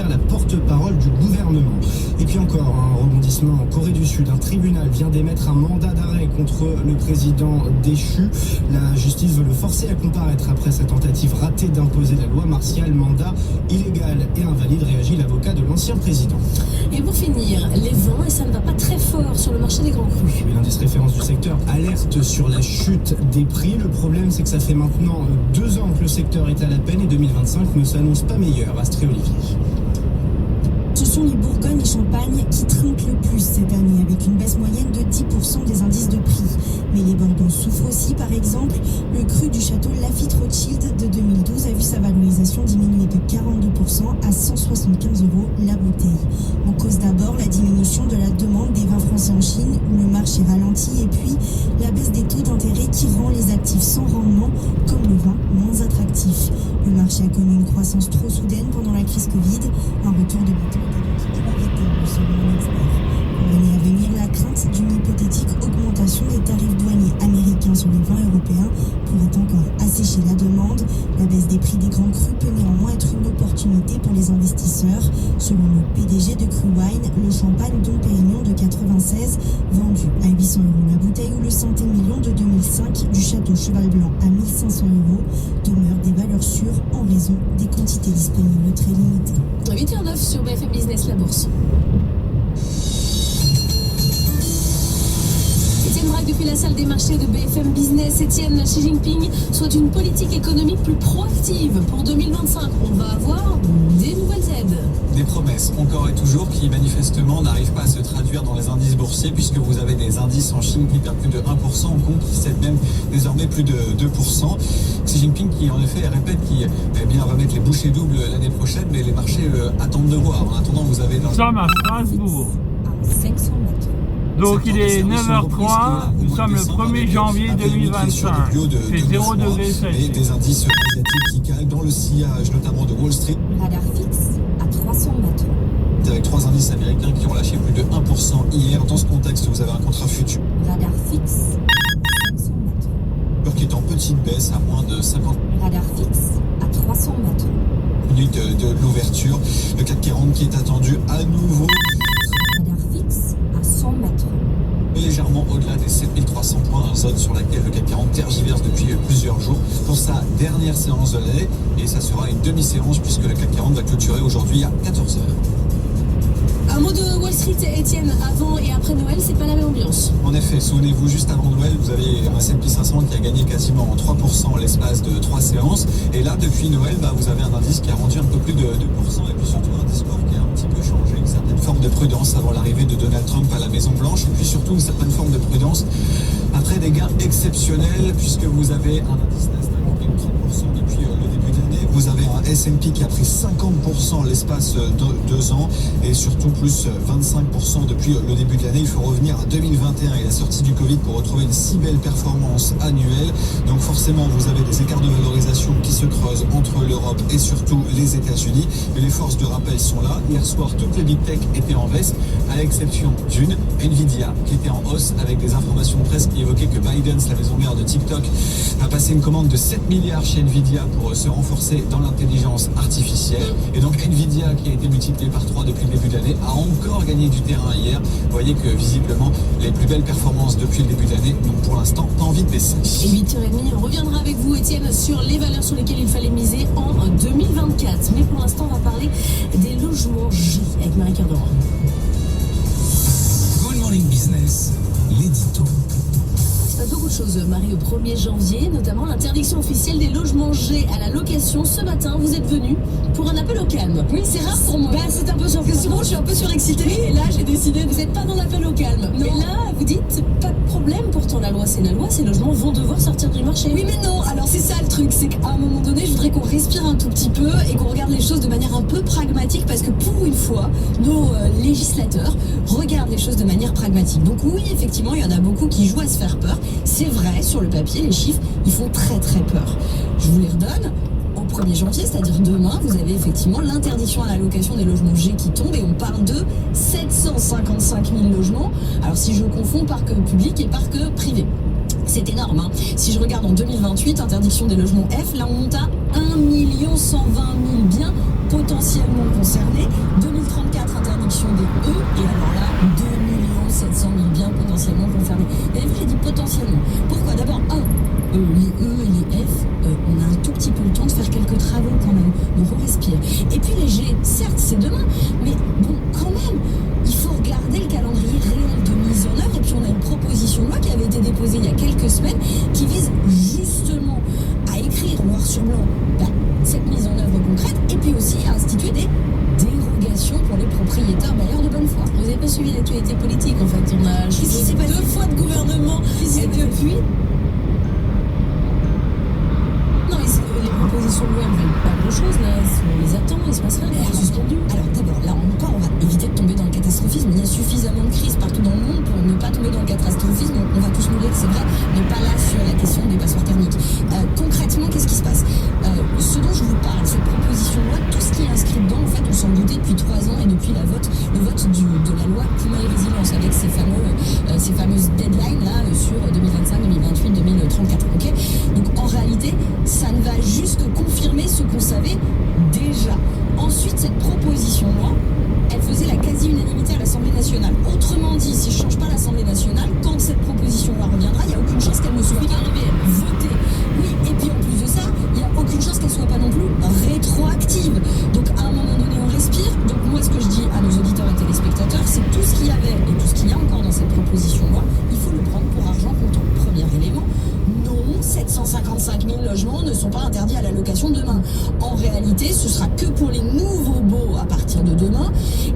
La porte-parole du gouvernement. Et puis encore un rebondissement en Corée du Sud. Un tribunal vient d'émettre un mandat d'arrêt contre le président déchu. La justice veut le forcer à comparaître après sa tentative ratée d'imposer la loi martiale. Mandat illégal et invalide, réagit l'avocat de l'ancien président. Et pour finir, les vents, et ça ne va pas très fort sur le marché des grands crus. L'indice référence du secteur alerte sur la chute des prix. Le problème, c'est que ça fait maintenant 2 ans que le secteur est à la peine et 2025 ne s'annonce pas meilleur. Astrée Olivier. Ce sont les Bourgogne et Champagne qui trinquent le plus cette année, avec une baisse moyenne de 10% des indices de prix. Mais les Bordeaux souffrent aussi, par exemple. Le cru du château Lafite Rothschild de 2012 a vu sa valorisation diminuer de 42% à 175 € la bouteille. En cause d'abord la diminution de la demande des vins français en Chine, où le marché ralentit, et puis la baisse des taux d'intérêt qui rend les actifs sans rendement, comme le vin, moins attractifs. Le marché a connu une croissance trop soudaine pendant la crise Covid, un retour de bouteille inévitable selon un expert. Pour l'année à venir, la crainte d'une hypothétique augmentation des tarifs douaniers américains sur les vins européens pourrait encore assécher la demande. La baisse des prix des grands crus peut néanmoins être une opportunité pour les investisseurs. Selon le PDG de Crewine, le champagne Dom Pérignon de 96, vendu à 800 € la bouteille, ou le Saint-Émilion de 2005 du château Cheval Blanc à 1500 €, demeurent des valeurs sûres en raison des quantités disponibles très limitées. 8h09 sur BFM Business, la bourse. Étienne Braque depuis la salle des marchés de BFM Business. Étienne, Xi Jinping souhaite une politique économique plus proactive pour 2025. On va avoir des nouvelles aides. Des promesses, encore et toujours, qui manifestement n'arrivent pas à se traduire dans les indices boursiers, puisque vous avez des indices en Chine qui perdent plus de 1%, Hong Kong qui cède même désormais plus de 2%. Xi Jinping qui en effet répète qu'il va mettre les bouchées doubles l'année prochaine, mais les marchés attendent de voir. En attendant, vous avez... Nous sommes à Strasbourg. À 500 mètres. Donc il est 9h03, nous sommes le 1er janvier 2025. C'est 0 degré Celsius. Et des indices asiatiques qui calent dans le sillage, notamment de Wall Street. Radar fixe à 300 mètres. Avec 3 indices américains qui ont lâché plus de 1% hier. Dans ce contexte, vous avez un contrat futur. Radar fixe fixe à 500 mètres. Qui est en petite baisse à moins de 50 Radar fixe à 300 mètres. minutes de l'ouverture. Le CAC 40 qui est attendu à nouveau Radar fixe à 100 mètres. légèrement au-delà des 7300 points, zone sur laquelle le CAC 40 tergiverse depuis plusieurs jours pour sa dernière séance de l'année, et ça sera une demi-séance puisque le CAC 40 va clôturer aujourd'hui à 14h. Un mot de Wall Street, Étienne, avant et après Noël, c'est pas la même ambiance. En effet, souvenez-vous, juste avant Noël, vous avez un S&P 500 qui a gagné quasiment en 3% l'espace de 3 séances. Et là, depuis Noël, vous avez un indice qui a rendu un peu plus de 2%, et puis surtout un discours qui a un petit peu changé, une certaine forme de prudence avant l'arrivée de Donald Trump à la Maison-Blanche, et puis surtout une certaine forme de prudence après des gains exceptionnels, puisque vous avez un indice Nasdaq qui gagne 30% depuis le début de l'année. Vous avez un S&P qui a pris 50% l'espace de 2 ans, et surtout plus 25% depuis le début de l'année. Il faut revenir à 2021 et la sortie du Covid pour retrouver une si belle performance annuelle. Donc forcément, vous avez des écarts de valorisation qui se creusent entre l'Europe et surtout les États-Unis. Mais les forces de rappel sont là. Hier soir, toutes les big tech étaient en baisse, à l'exception d'une, Nvidia, qui était en hausse, avec des informations de presse qui évoquaient que ByteDance, la maison mère de TikTok, a passé une commande de 7 milliards chez Nvidia pour se renforcer dans l'intelligence artificielle. Et donc Nvidia, qui a été multiplié par 3 depuis le début de l'année, a encore gagné du terrain hier. Vous voyez que visiblement, les plus belles performances depuis le début de l'année n'ont pour l'instant pas envie de baisser. Et 8h30, on reviendra avec vous, Étienne, sur les valeurs sur lesquelles il fallait miser en 2024. Mais pour l'instant, on va parler des logements G avec Marie Cardoran. Good Morning Business, l'édito. Beaucoup de choses, Marie, au 1er janvier, notamment l'interdiction officielle des logements G à la location. Ce matin, vous êtes venu pour un appel au calme. Oui, c'est rare pour moi. C'est un peu surprenant. Souvent, je suis un peu surexcitée. Oui, et là, j'ai décidé, vous n'êtes pas dans l'appel au calme. Non. Et là, vous dites, pas de problème, pourtant la loi, c'est la loi, ces logements vont devoir sortir du marché. Oui, mais non, alors c'est ça le truc, c'est qu'à un moment donné, je voudrais qu'on respire un tout petit peu et qu'on regarde les choses de manière un peu pragmatique, parce que pour une fois, nos législateurs regardent les choses de manière pragmatique. Donc oui, effectivement, il y en a beaucoup qui jouent à se faire peur. C'est vrai, sur le papier, les chiffres, ils font très très peur. Je vous les redonne. Au 1er janvier, c'est-à-dire demain, vous avez effectivement l'interdiction à la location des logements G qui tombe, et on parle de 755 000 logements. Alors si je confonds parc public et parc privé, c'est énorme, hein. Si je regarde en 2028, interdiction des logements F, là on monte à 1 120 000 biens potentiellement concernés. 2034, interdiction des E, et alors là, 2 700 000 biens potentiellement concernés. Vous avez vu, j'ai dit potentiellement. Pourquoi? D'abord, les E et les F, on a un tout petit peu le temps de faire quelques travaux quand même. Donc on respire. Et puis les G, certes, c'est demain, mais bon, quand même, il faut regarder le calendrier réel de mise en œuvre. Et puis on a une proposition de loi qui avait été déposée il y a quelques semaines qui vise justement à écrire noir sur blanc cette mise en œuvre concrète, et puis aussi à instituer des dérogations pour les propriétaires bailleurs de bonne foi. Vous n'avez pas suivi l'actualité politique, en fait. On a changé 2 fois de gouvernement, et depuis... Non, les propositions de loi ne valent pas grand-chose, là. On les attend, il se passe rien, on est suspendu. Alors d'abord, là encore, on va éviter de tomber dans le catastrophisme. Il y a suffisamment de crises partout dans le monde pour ne pas tomber dans le catastrophisme. On va tous mourir, c'est vrai, mais pas là sur la question des passoires thermiques. Concrètement, qu'est-ce qui se passe? Ce dont je vous parle, cette proposition de loi, tout ce qui est inscrit dedans, en fait, on s'en doutait depuis 3 ans, et depuis le vote de la loi climat et résilience, avec ces fameuses deadlines là sur 2025, 2028, 2034. Ok. Donc en réalité, ça ne va juste que confirmer ce qu'on savait déjà. Ensuite, cette proposition de loi, elle faisait la quasi-unanimité à l'Assemblée nationale. Autrement dit, si je ne change pas l'Assemblée nationale, quand cette proposition de loi reviendra, il n'y a aucune chance qu'elle ne soit pas votée. Oui, et puis en plus de ça, il n'y a aucune chance qu'elle ne soit pas non plus rétroactive. Donc à un moment donné, on respire. Donc moi, ce que je dis à nos auditeurs et téléspectateurs, c'est que tout ce qu'il y avait et tout ce qu'il y a encore dans cette proposition de loi, il faut le prendre pour argent comptant. Premier élément, non, 755 000 logements ne sont pas interdits à la location demain. En réalité, ce sera que pour les nouveaux baux à partir de demain,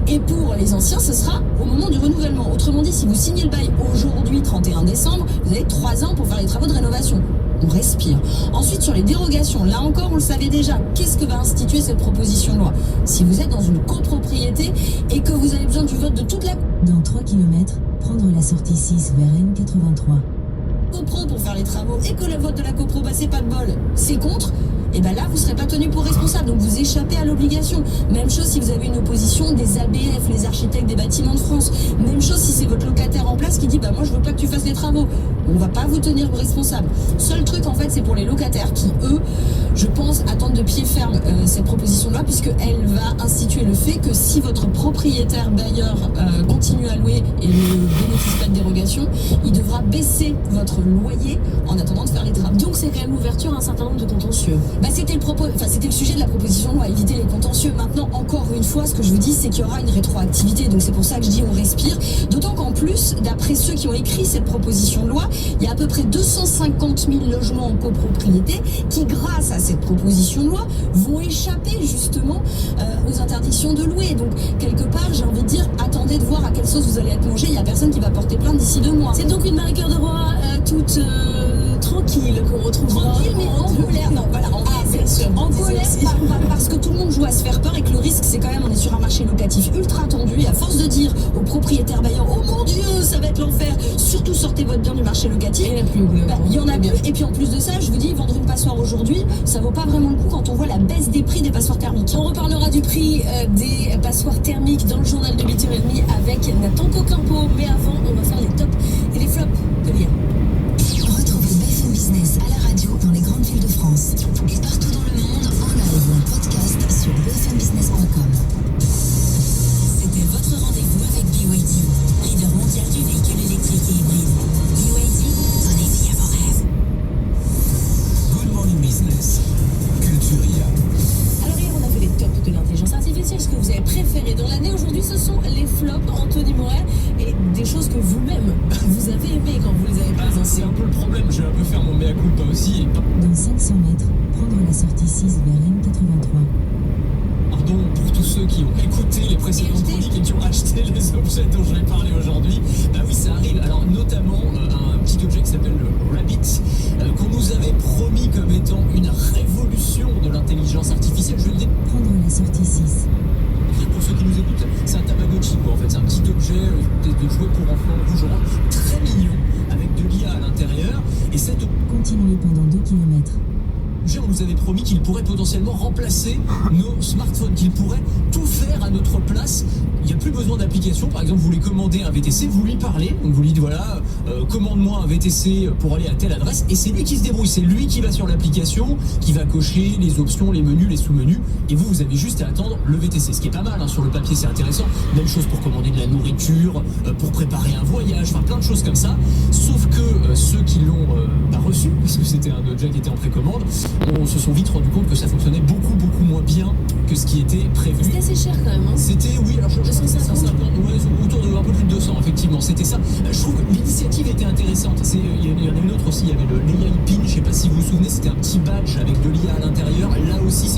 et pour les anciens, ce sera au moment du renouvellement. Autrement dit, si vous signez le bail aujourd'hui, 31 décembre, vous avez 3 ans pour faire les travaux de rénovation. On respire. Ensuite, sur les dérogations, là encore, on le savait déjà. Qu'est-ce que va instituer cette proposition de loi? Si vous êtes dans une copropriété et que vous avez besoin du vote de toute la... Dans 3 km, prendre la sortie 6 vers N83. copro pour faire les travaux et que le vote de la copro, bah, c'est pas de bol, c'est contre, et ben là vous serez pas tenu pour responsable, donc vous échappez à l'obligation. Même chose si vous avez une opposition des ABF, les architectes des bâtiments de France. Même chose si c'est votre locataire en place qui dit bah moi je veux pas que tu fasses les travaux, on va pas vous tenir responsable. Seul truc en fait c'est pour les locataires qui eux, je pense, attendent de pied ferme cette proposition là, puisque elle va instituer le fait que si votre propriétaire bailleur continue à louer et ne bénéficie pas de dérogation, il devra baisser votre loyer en attendant de faire les travaux. Donc c'est quand même l'ouverture à un certain nombre de contentieux. Bah, c'était le sujet de la proposition de loi, éviter les contentieux. Maintenant, encore une fois, ce que je vous dis, c'est qu'il y aura une rétroactivité. Donc c'est pour ça que je dis on respire. D'autant qu'en plus, d'après ceux qui ont écrit cette proposition de loi, il y a à peu près 250 000 logements en copropriété qui, grâce à cette proposition de loi, vont échapper justement aux interdictions de louer. Donc quelque part, j'ai envie de dire, attendez de voir à quelle sauce vous allez être mangé. Il n'y a personne qui va porter plainte d'ici 2 mois. C'est donc une Marie-Cœur de Roy toute tranquille qu'on retrouvera. Tranquille mais en colère. Non, voilà, bien sûr. En colère parce que tout le monde joue à se faire peur et que le risque c'est quand même on est sur un marché locatif ultra tendu et à force de dire aux propriétaires bailleurs oh mon Dieu ça va être l'enfer, surtout sortez votre bien du marché locatif. Il y en a plus. Et puis en plus de ça je vous dis vendre une passoire aujourd'hui ça vaut pas vraiment le coup quand on voit la baisse des prix des passoires thermiques. On reparlera du prix des passoires thermiques dans le journal de 8h30 avec Nathan Cocampo, mais avant on va faire les tops et les flops de l'IA. Retrouvez BFM Business à la radio dans les grandes villes de France et partout dans le monde en live ou en podcast sur bfmbusiness.com. C'était votre rendez-vous avec BYD, leader mondial du véhicule électrique et hybride. BYD, donnez vie à vos rêves. Good Morning Business, Culture IA. Alors hier on a fait les tops de l'intelligence artificielle, ce que vous avez préféré dans l'année. Aujourd'hui ce sont les flops, Anthony Morel, et des choses que vous-même vous avez aimées quand vous les avez présentées. C'est un peu le problème, je vais un peu faire mon mea culpa aussi. Dans 500 mètres, prendre la sortie 6 vers M83. Pardon pour tous ceux qui ont écouté les précédentes chroniques et qui ont acheté les objets dont je vais parler aujourd'hui. Bah oui, ça arrive. Alors notamment un petit objet qui s'appelle le Rabbit, qu'on nous avait promis comme étant une révolution de l'intelligence artificielle. Je le dis. Prendre la sortie 6. Pour ceux qui nous écoutent, c'est un Tamagotchi quoi. En fait, c'est un petit objet de jouet pour enfants rouge orange, très mignon, avec de l'IA à l'intérieur. Et cette continuez pendant 2 km. On nous avait promis qu'il pourrait potentiellement remplacer nos smartphones, qu'il pourrait tout faire à notre place. Il n'y a plus besoin d'application. Par exemple, vous voulez commander un VTC, vous lui parlez, donc vous lui dites voilà, commande-moi un VTC pour aller à telle adresse, et c'est lui qui se débrouille, c'est lui qui va sur l'application, qui va cocher les options, les menus, les sous-menus, et vous avez juste à attendre le VTC, ce qui est pas mal, hein, sur le papier c'est intéressant. Même chose pour commander de la nourriture, pour préparer un voyage, enfin plein de choses comme ça, sauf que ceux qui l'ont pas reçu, parce que c'était un objet qui était en précommande, on se sont vite rendu compte que ça fonctionnait beaucoup moins bien que ce qui était prévu. C'était assez cher quand même. Hein. C'était, oui, alors je pense que c'est 150, ouais, autour de un peu plus de 200, effectivement, c'était ça. Je trouve que l'initiative était intéressante. Il y en a une autre aussi, il y avait le l'AI Pin, je sais pas si vous vous souvenez, c'était un petit badge avec de l'IA à l'intérieur. Là aussi,